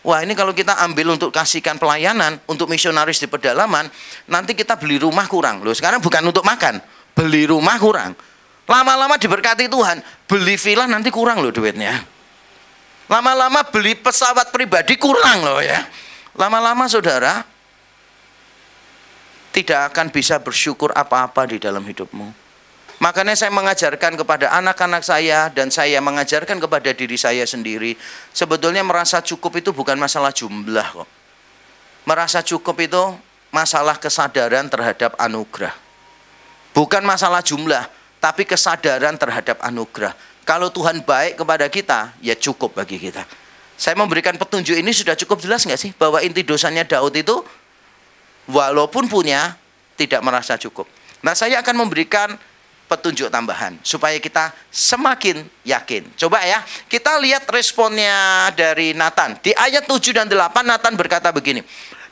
Wah ini kalau kita ambil untuk kasihkan pelayanan, untuk misionaris di pedalaman, nanti kita beli rumah kurang. Loh sekarang bukan untuk makan, beli rumah kurang. Lama-lama diberkati Tuhan, beli villa nanti kurang loh duitnya. Lama-lama beli pesawat pribadi kurang loh ya. Lama-lama saudara, tidak akan bisa bersyukur apa-apa di dalam hidupmu. Makanya saya mengajarkan kepada anak-anak saya dan saya mengajarkan kepada diri saya sendiri. Sebetulnya merasa cukup itu bukan masalah jumlah kok. Merasa cukup itu masalah kesadaran terhadap anugerah. Bukan masalah jumlah, tapi kesadaran terhadap anugerah. Kalau Tuhan baik kepada kita, ya cukup bagi kita. Saya memberikan petunjuk ini sudah cukup jelas nggak sih? Bahwa inti dosanya Daud itu, walaupun punya, tidak merasa cukup. Nah, saya akan memberikan petunjuk tambahan supaya kita semakin yakin. Coba ya, kita lihat responnya dari Nathan. Di ayat 7 dan 8 Nathan berkata begini.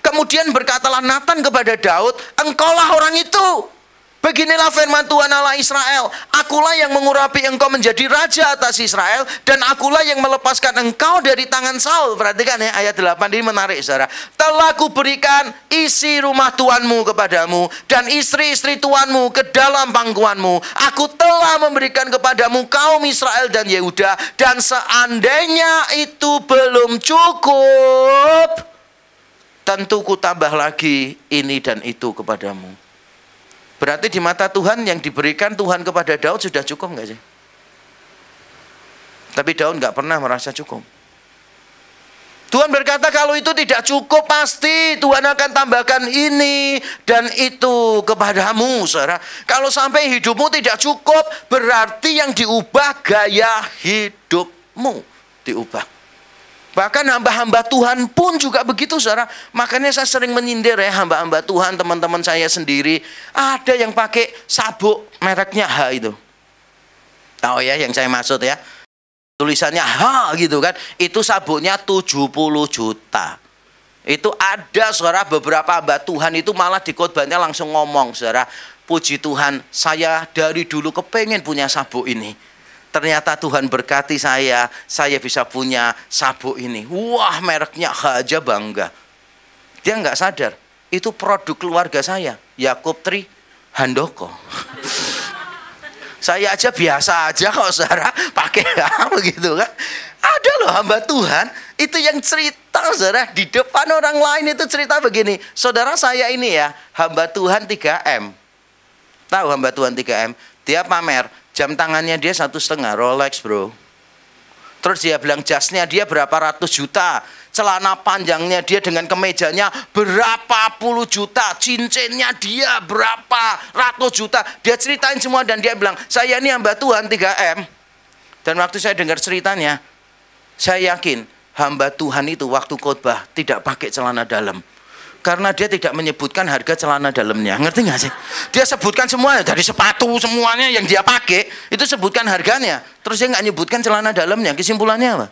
Kemudian berkatalah Nathan kepada Daud, engkaulah orang itu. Beginilah firman Tuhan Allah Israel. Akulah yang mengurapi engkau menjadi raja atas Israel. Dan akulah yang melepaskan engkau dari tangan Saul. Perhatikan ya, ayat 8 ini menarik saudara. Telah kuberikan isi rumah tuanmu kepadamu. Dan istri-istri tuanmu ke dalam pangkuanmu. Aku telah memberikan kepadamu kaum Israel dan Yehuda. Dan seandainya itu belum cukup, tentu ku tambah lagi ini dan itu kepadamu. Berarti di mata Tuhan yang diberikan Tuhan kepada Daud sudah cukup nggak sih? Tapi Daud nggak pernah merasa cukup. Tuhan berkata kalau itu tidak cukup pasti Tuhan akan tambahkan ini dan itu kepadamu, saudara. Kalau sampai hidupmu tidak cukup berarti yang diubah gaya hidupmu diubah. Bahkan hamba-hamba Tuhan pun juga begitu, saudara. Makanya saya sering menyindir ya hamba-hamba Tuhan, teman-teman saya sendiri. Ada yang pakai sabuk mereknya H itu. Tahu ya yang saya maksud ya. Tulisannya H gitu kan. Itu sabuknya 70 juta. Itu ada, saudara, beberapa hamba Tuhan itu malah di khotbahnya langsung ngomong, saudara. Puji Tuhan, saya dari dulu kepengen punya sabuk ini. Ternyata Tuhan berkati saya bisa punya sabuk ini. Wah, mereknya aja bangga. Dia nggak sadar, itu produk keluarga saya, Yakub Tri Handoko. Saya aja biasa aja kok, saudara, pakai begitu kan. Ada loh hamba Tuhan, itu yang cerita, saudara, di depan orang lain itu cerita begini. Saudara saya ini ya, hamba Tuhan 3M. Tahu hamba Tuhan 3M? Dia pamer. Jam tangannya dia 1,5 Rolex, bro. Terus dia bilang jasnya dia berapa ratus juta. Celana panjangnya dia dengan kemejanya berapa puluh juta. Cincinnya dia berapa ratus juta. Dia ceritain semua dan dia bilang, saya ini hamba Tuhan 3M. Dan waktu saya dengar ceritanya, saya yakin hamba Tuhan itu waktu khotbah tidak pakai celana dalam. Karena dia tidak menyebutkan harga celana dalamnya. Ngerti nggak sih? Dia sebutkan semuanya. Dari sepatu semuanya yang dia pakai. Itu sebutkan harganya. Terus dia nggak nyebutkan celana dalamnya. Kesimpulannya apa?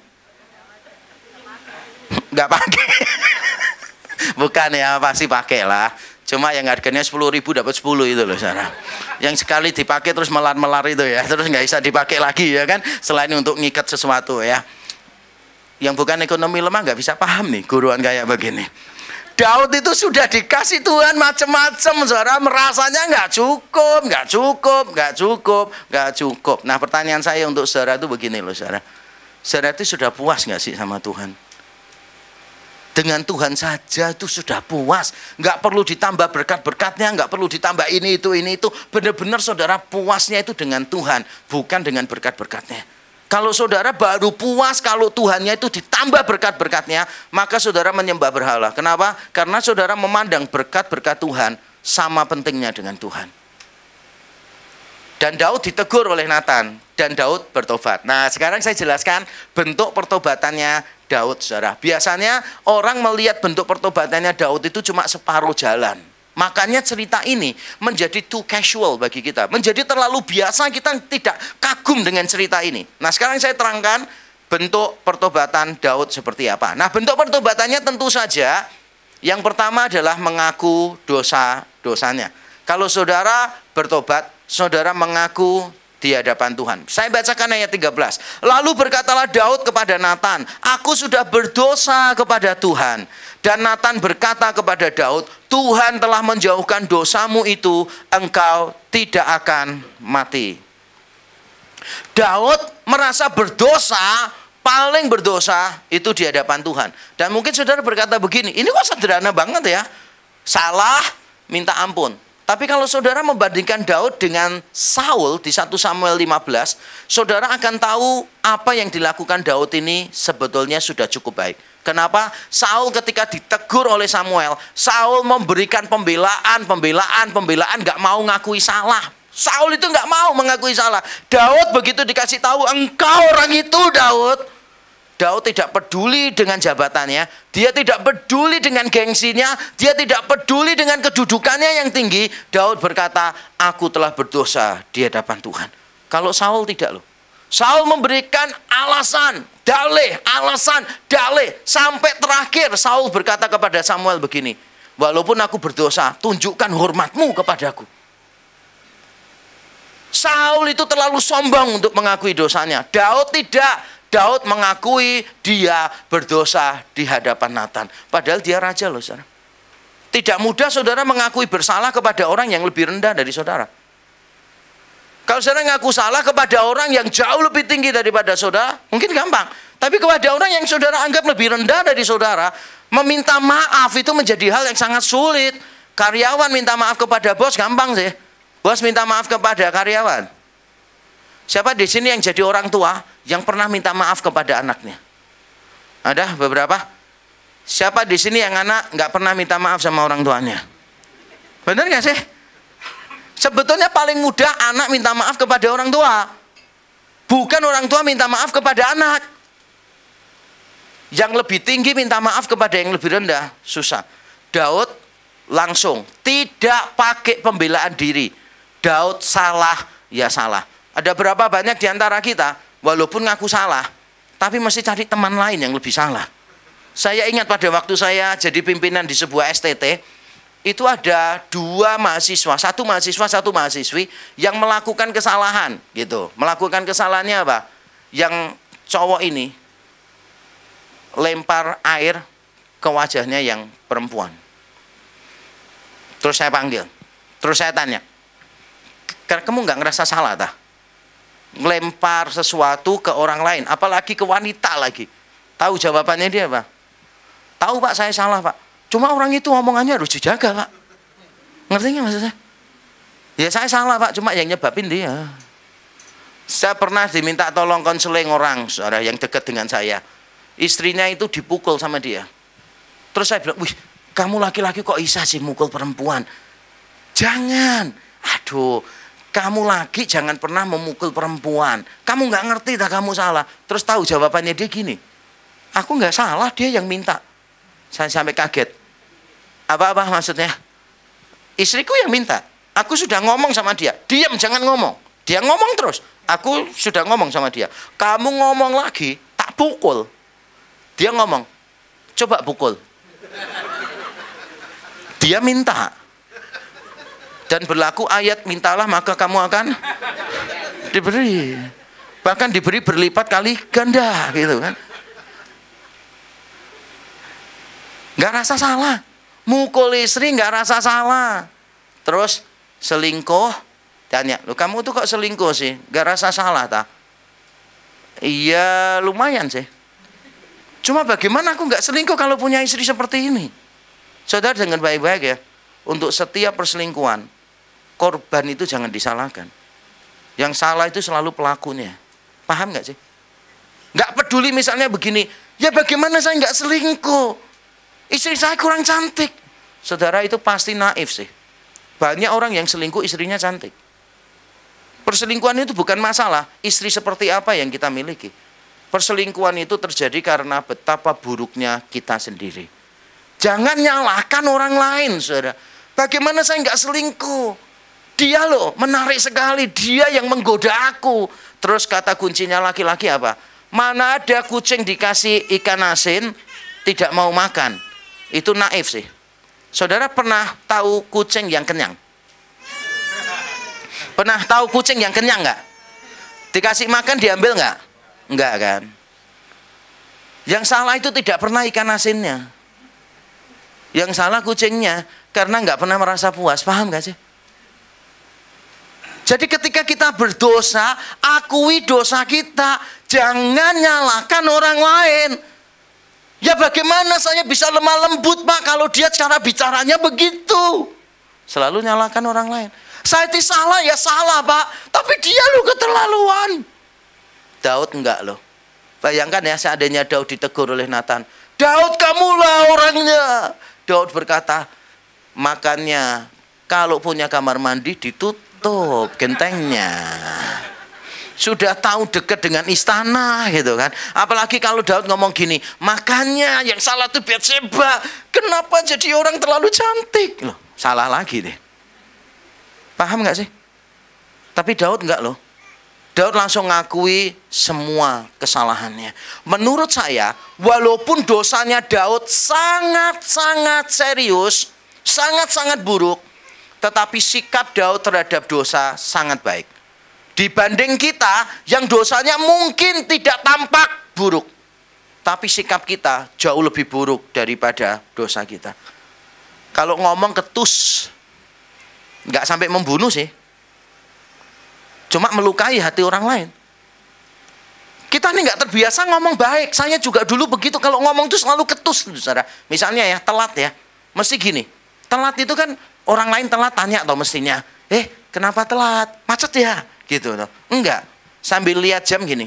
Nggak pakai. Bukan ya, pasti pakai lah. Cuma yang harganya 10.000 dapat 10 itu loh, saudara. Yang sekali dipakai terus melar-melar itu ya. Terus nggak bisa dipakai lagi ya kan. Selain untuk ngikat sesuatu ya. Yang bukan ekonomi lemah nggak bisa paham nih guruan kayak begini. Daud itu sudah dikasih Tuhan macam-macam, saudara, merasanya nggak cukup. Nah, pertanyaan saya untuk saudara itu begini loh, saudara. Saudara itu sudah puas nggak sih sama Tuhan? Dengan Tuhan saja itu sudah puas, nggak perlu ditambah berkat-berkatnya, nggak perlu ditambah ini itu. Benar-benar saudara puasnya itu dengan Tuhan, bukan dengan berkat-berkatnya. Kalau saudara baru puas kalau Tuhannya itu ditambah berkat-berkatnya, maka saudara menyembah berhala. Kenapa? Karena saudara memandang berkat-berkat Tuhan sama pentingnya dengan Tuhan. Dan Daud ditegur oleh Nathan, dan Daud bertobat. Nah, sekarang saya jelaskan bentuk pertobatannya Daud, saudara. Biasanya orang melihat bentuk pertobatannya Daud itu cuma separuh jalan. Makanya cerita ini menjadi too casual bagi kita. Menjadi terlalu biasa, kita tidak kagum dengan cerita ini. Nah, sekarang saya terangkan bentuk pertobatan Daud seperti apa. Nah, bentuk pertobatannya tentu saja yang pertama adalah mengaku dosa-dosanya. Kalau saudara bertobat, saudara mengaku di hadapan Tuhan. Saya bacakan ayat 13. Lalu berkatalah Daud kepada Nathan, aku sudah berdosa kepada Tuhan. Dan Nathan berkata kepada Daud, Tuhan telah menjauhkan dosamu itu, engkau tidak akan mati. Daud merasa berdosa, paling berdosa itu di hadapan Tuhan. Dan mungkin saudara berkata begini, ini kok sederhana banget ya. Salah, minta ampun. Tapi kalau saudara membandingkan Daud dengan Saul di 1 Samuel 15, saudara akan tahu apa yang dilakukan Daud ini sebetulnya sudah cukup baik. Kenapa? Saul ketika ditegur oleh Samuel, Saul memberikan pembelaan, gak mau ngakui salah. Saul itu gak mau mengakui salah. Daud begitu dikasih tahu, engkau orang itu Daud. Daud tidak peduli dengan jabatannya, dia tidak peduli dengan gengsinya, dia tidak peduli dengan kedudukannya yang tinggi. Daud berkata, aku telah berdosa di hadapan Tuhan. Kalau Saul tidak loh. Saul memberikan alasan, dalih, sampai terakhir Saul berkata kepada Samuel begini, walaupun aku berdosa, tunjukkan hormatmu kepadaku. Saul itu terlalu sombong untuk mengakui dosanya. Daud tidak. Daud mengakui dia berdosa di hadapan Nathan. Padahal dia raja loh, saudara. Tidak mudah saudara mengakui bersalah kepada orang yang lebih rendah dari saudara. Kalau saudara ngaku salah kepada orang yang jauh lebih tinggi daripada saudara, mungkin gampang. Tapi kepada orang yang saudara anggap lebih rendah dari saudara, meminta maaf itu menjadi hal yang sangat sulit. Karyawan minta maaf kepada bos gampang sih. Bos minta maaf kepada karyawan. Siapa di sini yang jadi orang tua yang pernah minta maaf kepada anaknya? Ada beberapa? Siapa di sini yang anak nggak pernah minta maaf sama orang tuanya? Benar nggak sih? Sebetulnya paling mudah anak minta maaf kepada orang tua, bukan orang tua minta maaf kepada anak. Yang lebih tinggi minta maaf kepada yang lebih rendah, susah. Daud langsung, tidak pakai pembelaan diri. Daud salah, ya salah. Ada berapa banyak di antara kita, walaupun ngaku salah, tapi mesti cari teman lain yang lebih salah. Saya ingat pada waktu saya jadi pimpinan di sebuah STT, itu ada 2 mahasiswa, satu mahasiswi yang melakukan kesalahan, gitu. Melakukan kesalahannya apa? Yang cowok ini lempar air ke wajahnya yang perempuan. Terus saya panggil, terus saya tanya, kamu nggak ngerasa salah tak? Melempar sesuatu ke orang lain, apalagi ke wanita lagi. Tahu jawabannya dia apa? Tahu Pak, saya salah Pak. Cuma orang itu omongannya harus dijaga Pak. Ngerti nggak maksudnya? Ya saya salah Pak, cuma yang nyebabin dia. Saya pernah diminta tolong konseling orang, saudara yang dekat dengan saya. Istrinya itu dipukul sama dia. Terus saya bilang, wih, kamu laki-laki kok bisa sih mukul perempuan? Jangan. Aduh. Kamu lagi jangan pernah memukul perempuan. Kamu nggak ngerti tak kamu salah. Terus tahu jawabannya dia gini. Aku nggak salah, dia yang minta. Saya sampai kaget. Apa maksudnya? Istriku yang minta. Aku sudah ngomong sama dia. Diam, jangan ngomong. Dia ngomong terus. Aku sudah ngomong sama dia. Kamu ngomong lagi, tak pukul. Dia ngomong, coba pukul. Dia minta. Dan berlaku ayat, mintalah maka kamu akan diberi. Bahkan diberi berlipat kali ganda, gitu kan. Nggak rasa salah. Mukul istri nggak rasa salah. Terus selingkuh, tanya, loh kamu tuh kok selingkuh sih? Nggak rasa salah tak? Iya lumayan sih. Cuma bagaimana aku nggak selingkuh kalau punya istri seperti ini? Saudara dengan baik-baik ya. Untuk setiap perselingkuhan, korban itu jangan disalahkan. Yang salah itu selalu pelakunya. Paham nggak sih? Nggak peduli misalnya begini, ya bagaimana saya nggak selingkuh? Istri saya kurang cantik. Saudara itu pasti naif sih. Banyak orang yang selingkuh istrinya cantik. Perselingkuhan itu bukan masalah istri seperti apa yang kita miliki. Perselingkuhan itu terjadi karena betapa buruknya kita sendiri. Jangan nyalahkan orang lain, saudara. Bagaimana saya nggak selingkuh? Dia loh menarik sekali, dia yang menggoda aku. Terus kata kuncinya laki-laki apa? Mana ada kucing dikasih ikan asin tidak mau makan. Itu naif sih. Saudara pernah tahu kucing yang kenyang? Pernah tahu kucing yang kenyang nggak? Dikasih makan diambil nggak? Enggak kan? Yang salah itu tidak pernah ikan asinnya. Yang salah kucingnya karena nggak pernah merasa puas. Paham nggak sih? Jadi ketika kita berdosa, akui dosa kita. Jangan nyalahkan orang lain. Ya bagaimana saya bisa lemah lembut Pak kalau dia cara bicaranya begitu? Selalu nyalakan orang lain. Saya itu salah, ya salah Pak. Tapi dia lu keterlaluan. Daud enggak loh. Bayangkan ya seandainya Daud ditegur oleh Nathan. Daud, kamulah orangnya. Daud berkata, makanya kalau punya kamar mandi ditutup gentengnya. Sudah tahu dekat dengan istana gitu kan. Apalagi kalau Daud ngomong gini, makanya yang salah itu Batseba. Kenapa jadi orang terlalu cantik? Loh, salah lagi deh. Paham nggak sih? Tapi Daud enggak loh. Daud langsung ngakui semua kesalahannya. Menurut saya, walaupun dosanya Daud sangat-sangat serius, sangat-sangat buruk, tetapi sikap Daud terhadap dosa sangat baik. Dibanding kita yang dosanya mungkin tidak tampak buruk, tapi sikap kita jauh lebih buruk daripada dosa kita. Kalau ngomong ketus, nggak sampai membunuh sih, cuma melukai hati orang lain. Kita ini nggak terbiasa ngomong baik. Saya juga dulu begitu, kalau ngomong itu selalu ketus, saudara. Misalnya ya, telat ya, mesti gini. Telat itu kan orang lain telat tanya atau mestinya, kenapa telat? Macet ya? Gitu. Enggak, sambil lihat jam gini.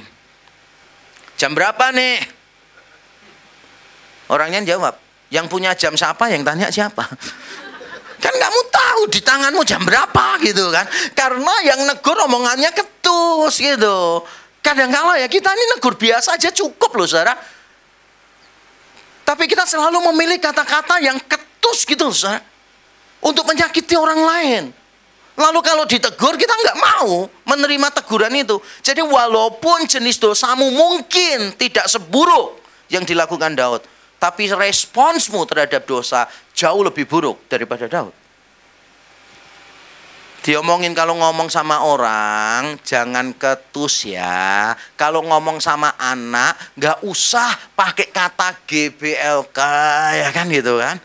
Jam berapa nih? Orangnya jawab, yang punya jam siapa? Yang tanya siapa? Kan kamu tahu di tanganmu jam berapa gitu kan. Karena yang negur omongannya ketus gitu. Kadang-kala ya kita ini negur biasa aja cukup loh saudara. Tapi kita selalu memilih kata-kata yang ketus gitu saudara, untuk menyakiti orang lain. Lalu kalau ditegur kita nggak mau menerima teguran itu. Jadi walaupun jenis dosamu mungkin tidak seburuk yang dilakukan Daud, tapi responsmu terhadap dosa jauh lebih buruk daripada Daud. Diomongin kalau ngomong sama orang, jangan ketus ya. Kalau ngomong sama anak, nggak usah pakai kata GBLK, ya kan gitu kan.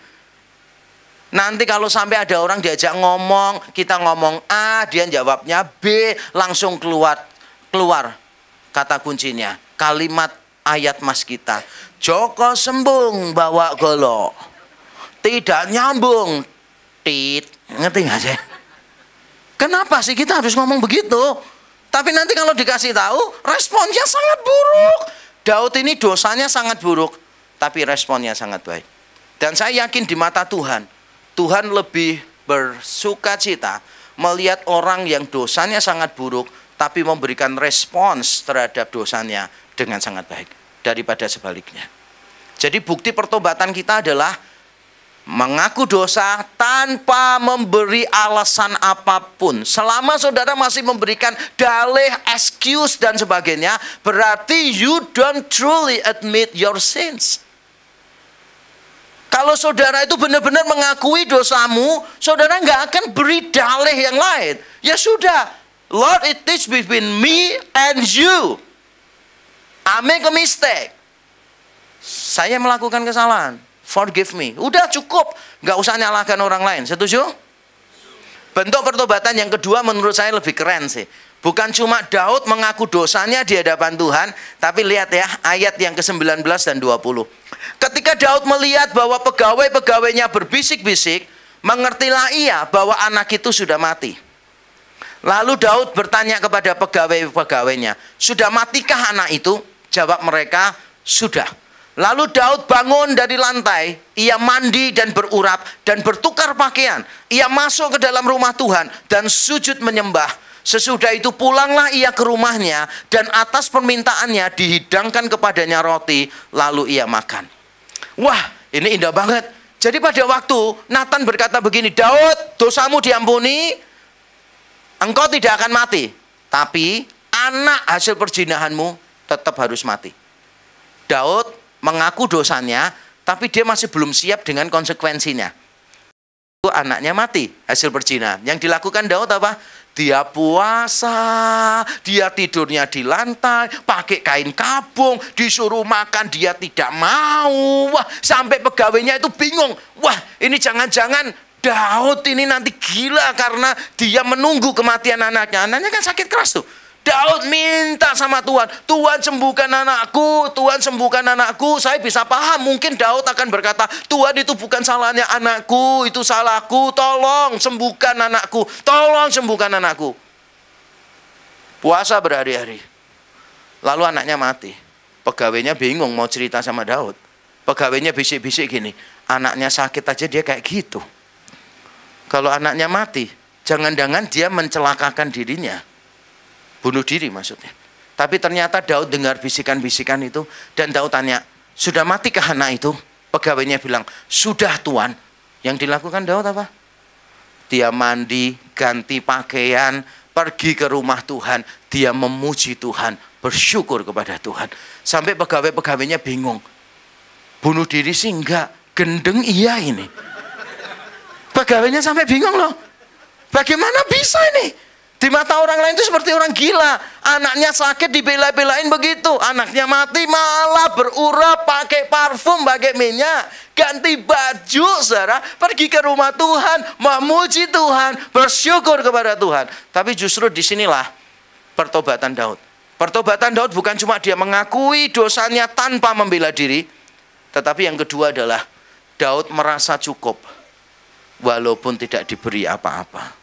Nanti kalau sampai ada orang diajak ngomong, kita ngomong A, dia jawabnya B, langsung keluar kata kuncinya. Kalimat ayat mas kita. Joko sembung bawa golok, tidak nyambung tit. Ngerti gak sih? Kenapa sih kita harus ngomong begitu? Tapi nanti kalau dikasih tahu, responnya sangat buruk. Daud ini dosanya sangat buruk, tapi responnya sangat baik. Dan saya yakin di mata Tuhan, Tuhan lebih bersuka cita melihat orang yang dosanya sangat buruk, tapi memberikan respons terhadap dosanya dengan sangat baik, daripada sebaliknya. Jadi bukti pertobatan kita adalah mengaku dosa tanpa memberi alasan apapun. Selama saudara masih memberikan dalih, excuse dan sebagainya, berarti you don't truly admit your sins. Kalau saudara itu benar-benar mengakui dosamu, saudara nggak akan beri dalih yang lain. Ya sudah, Lord, it is between me and you. I make a mistake. Saya melakukan kesalahan. Forgive me. Udah cukup. Nggak usah nyalahkan orang lain. Setuju? Bentuk pertobatan yang kedua menurut saya lebih keren sih. Bukan cuma Daud mengaku dosanya di hadapan Tuhan, tapi lihat ya ayat yang ke-19 dan 20. Ketika Daud melihat bahwa pegawai-pegawainya berbisik-bisik, mengertilah ia bahwa anak itu sudah mati. Lalu Daud bertanya kepada pegawai-pegawainya, sudah matikah anak itu? Jawab mereka, sudah. Lalu Daud bangun dari lantai, ia mandi dan berurap dan bertukar pakaian. Ia masuk ke dalam rumah Tuhan dan sujud menyembah. Sesudah itu pulanglah ia ke rumahnya dan atas permintaannya dihidangkan kepadanya roti, lalu ia makan. Wah, ini indah banget. Jadi pada waktu Nathan berkata begini, Daud, dosamu diampuni, engkau tidak akan mati, tapi anak hasil perzinahanmu tetap harus mati. Daud mengaku dosanya, tapi dia masih belum siap dengan konsekuensinya. Anaknya mati hasil perzinahan. Yang dilakukan Daud apa? Dia puasa, dia tidurnya di lantai, pakai kain kabung, disuruh makan dia tidak mau. Wah, sampai pegawainya itu bingung. Wah, ini jangan-jangan Daud ini nanti gila karena dia menunggu kematian anaknya. Anaknya kan sakit keras tuh. Daud minta sama Tuhan, Tuhan sembuhkan anakku, Tuhan sembuhkan anakku. Saya bisa paham, mungkin Daud akan berkata, Tuhan itu bukan salahnya anakku, itu salahku, tolong sembuhkan anakku, tolong sembuhkan anakku. Puasa berhari-hari, lalu anaknya mati. Pegawainya bingung mau cerita sama Daud. Pegawainya bisik-bisik gini, anaknya sakit aja dia kayak gitu. Kalau anaknya mati, jangan-jangan dia mencelakakan dirinya. Bunuh diri maksudnya. Tapi ternyata Daud dengar bisikan-bisikan itu, dan Daud tanya, sudah matikah anak itu? Pegawainya bilang, sudah Tuan. Yang dilakukan Daud apa? Dia mandi, ganti pakaian, pergi ke rumah Tuhan. Dia memuji Tuhan, bersyukur kepada Tuhan. Sampai pegawai-pegawainya bingung. Bunuh diri sih enggak, gendeng iya ini. Pegawainya sampai bingung loh. Bagaimana bisa ini? Di mata orang lain itu seperti orang gila. Anaknya sakit dibela-belain begitu. Anaknya mati malah berurap, pakai parfum, pakai minyak, ganti baju, saudara, pergi ke rumah Tuhan, memuji Tuhan, bersyukur kepada Tuhan. Tapi justru disinilah pertobatan Daud. Pertobatan Daud bukan cuma dia mengakui dosanya tanpa membela diri, tetapi yang kedua adalah Daud merasa cukup walaupun tidak diberi apa-apa.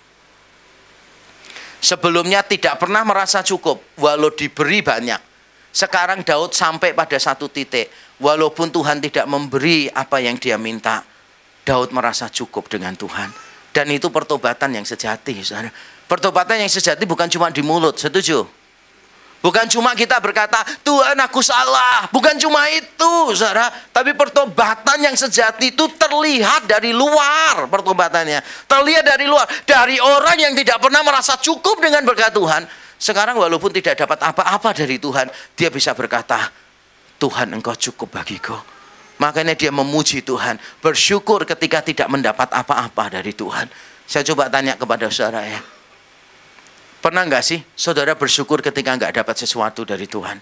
Sebelumnya tidak pernah merasa cukup walau diberi banyak. Sekarang Daud sampai pada satu titik, walaupun Tuhan tidak memberi apa yang dia minta, Daud merasa cukup dengan Tuhan. Dan itu pertobatan yang sejati, saudara. Pertobatan yang sejati bukan cuma di mulut, setuju? Bukan cuma kita berkata, Tuhan aku salah. Bukan cuma itu, saudara. Tapi pertobatan yang sejati itu terlihat dari luar pertobatannya. Terlihat dari luar. Dari orang yang tidak pernah merasa cukup dengan berkat Tuhan. Sekarang walaupun tidak dapat apa-apa dari Tuhan, dia bisa berkata, Tuhan engkau cukup bagiku. Makanya dia memuji Tuhan. Bersyukur ketika tidak mendapat apa-apa dari Tuhan. Saya coba tanya kepada saudara ya. Pernah nggak sih saudara bersyukur ketika nggak dapat sesuatu dari Tuhan?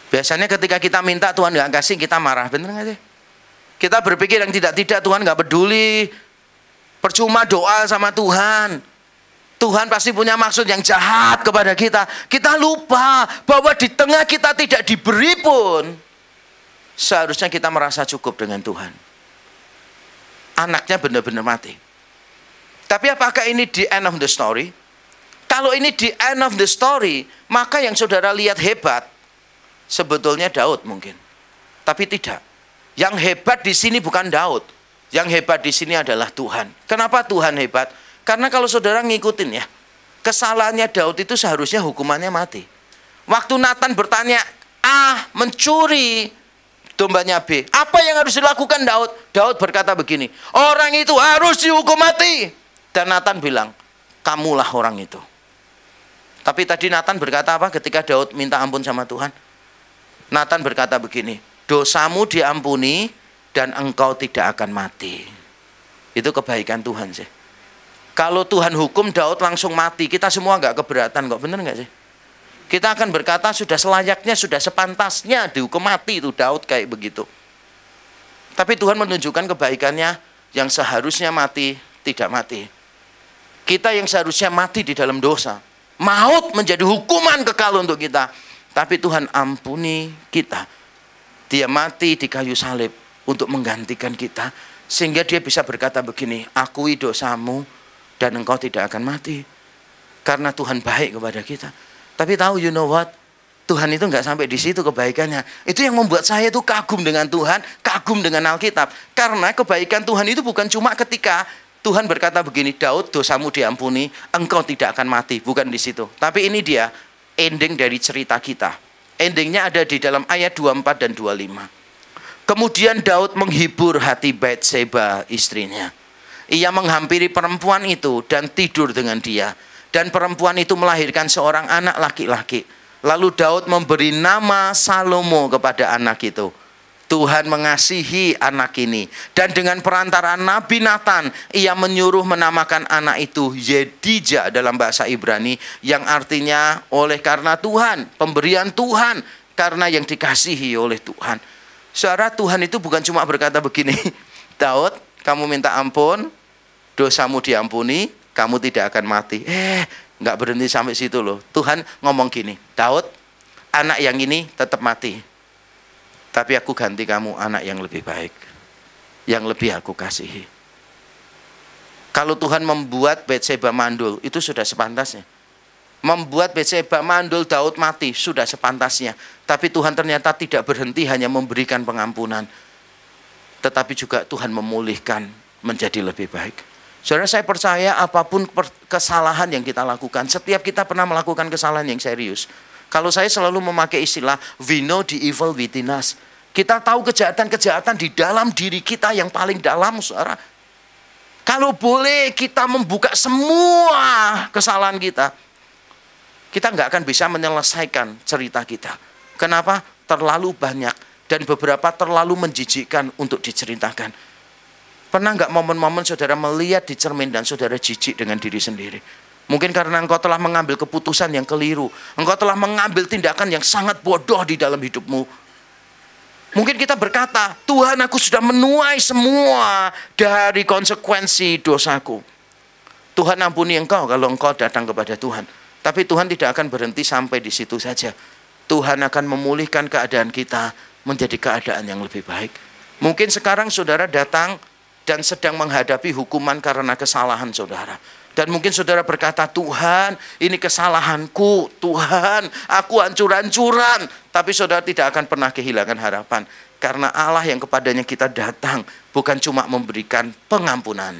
Biasanya ketika kita minta Tuhan nggak kasih, kita marah, bener nggak sih? Kita berpikir yang tidak-tidak, Tuhan nggak peduli, percuma doa sama Tuhan. Tuhan pasti punya maksud yang jahat kepada kita. Kita lupa bahwa di tengah kita tidak diberi pun, seharusnya kita merasa cukup dengan Tuhan. Anaknya benar-benar mati. Tapi apakah ini the end of the story? Kalau ini the end of the story, maka yang saudara lihat hebat, sebetulnya Daud mungkin. Tapi tidak. Yang hebat di sini bukan Daud. Yang hebat di sini adalah Tuhan. Kenapa Tuhan hebat? Karena kalau saudara ngikutin ya, kesalahannya Daud itu seharusnya hukumannya mati. Waktu Nathan bertanya, A mencuri dombanya B, apa yang harus dilakukan Daud? Daud berkata begini, orang itu harus dihukum mati. Dan Nathan bilang, kamulah orang itu. Tapi tadi Nathan berkata apa ketika Daud minta ampun sama Tuhan? Nathan berkata begini, dosamu diampuni dan engkau tidak akan mati. Itu kebaikan Tuhan sih. Kalau Tuhan hukum Daud langsung mati, kita semua nggak keberatan kok, bener nggak sih? Kita akan berkata sudah selayaknya, sudah sepantasnya dihukum mati itu Daud kayak begitu. Tapi Tuhan menunjukkan kebaikannya, yang seharusnya mati tidak mati. Kita yang seharusnya mati di dalam dosa, maut menjadi hukuman kekal untuk kita. Tapi Tuhan ampuni kita. Dia mati di kayu salib untuk menggantikan kita. Sehingga dia bisa berkata begini, akui dosamu dan engkau tidak akan mati. Karena Tuhan baik kepada kita. Tapi tahu you know what? Tuhan itu nggak sampai di situ kebaikannya. Itu yang membuat saya itu kagum dengan Tuhan, kagum dengan Alkitab. Karena kebaikan Tuhan itu bukan cuma ketika Tuhan berkata begini, Daud dosamu diampuni, engkau tidak akan mati. Bukan di situ. Tapi ini dia ending dari cerita kita. Endingnya ada di dalam ayat 24 dan 25. Kemudian Daud menghibur hati Batseba istrinya. Ia menghampiri perempuan itu dan tidur dengan dia. Dan perempuan itu melahirkan seorang anak laki-laki. Lalu Daud memberi nama Salomo kepada anak itu. Tuhan mengasihi anak ini. Dan dengan perantaraan Nabi Nathan, ia menyuruh menamakan anak itu Yedija dalam bahasa Ibrani, yang artinya oleh karena Tuhan, pemberian Tuhan, karena yang dikasihi oleh Tuhan. Saudara, Tuhan itu bukan cuma berkata begini, Daud, kamu minta ampun, dosamu diampuni, kamu tidak akan mati. Nggak berhenti sampai situ loh. Tuhan ngomong gini, Daud, anak yang ini tetap mati. Tapi aku ganti kamu anak yang lebih baik. Yang lebih aku kasihi. Kalau Tuhan membuat Betseba mandul, itu sudah sepantasnya. Membuat Betseba mandul, Daud mati, sudah sepantasnya. Tapi Tuhan ternyata tidak berhenti hanya memberikan pengampunan. Tetapi juga Tuhan memulihkan menjadi lebih baik. Saudara, saya percaya apapun kesalahan yang kita lakukan, setiap kita pernah melakukan kesalahan yang serius. Kalau saya selalu memakai istilah, we know the evil within us. Kita tahu kejahatan-kejahatan di dalam diri kita yang paling dalam, saudara. Kalau boleh kita membuka semua kesalahan kita nggak akan bisa menyelesaikan cerita kita. Kenapa? Terlalu banyak dan beberapa terlalu menjijikkan untuk diceritakan. Pernah nggak momen-momen saudara melihat di cermin dan saudara jijik dengan diri sendiri? Mungkin karena engkau telah mengambil keputusan yang keliru. Engkau telah mengambil tindakan yang sangat bodoh di dalam hidupmu. Mungkin kita berkata, Tuhan, aku sudah menuai semua dari konsekuensi dosaku. Tuhan ampuni engkau kalau engkau datang kepada Tuhan. Tapi Tuhan tidak akan berhenti sampai di situ saja. Tuhan akan memulihkan keadaan kita menjadi keadaan yang lebih baik. Mungkin sekarang saudara datang dan sedang menghadapi hukuman karena kesalahan saudara. Dan mungkin saudara berkata, Tuhan, ini kesalahanku. Tuhan, aku hancur-hancuran. Tapi saudara tidak akan pernah kehilangan harapan. Karena Allah yang kepadanya kita datang bukan cuma memberikan pengampunan,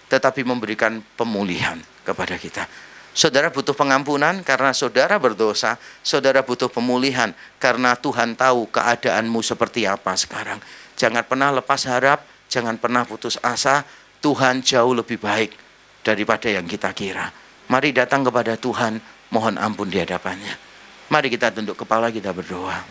tetapi memberikan pemulihan kepada kita. Saudara butuh pengampunan karena saudara berdosa. Saudara butuh pemulihan karena Tuhan tahu keadaanmu seperti apa sekarang. Jangan pernah lepas harap. Jangan pernah putus asa, Tuhan jauh lebih baik daripada yang kita kira. Mari datang kepada Tuhan, mohon ampun di hadapannya. Mari kita tunduk kepala, kita berdoa.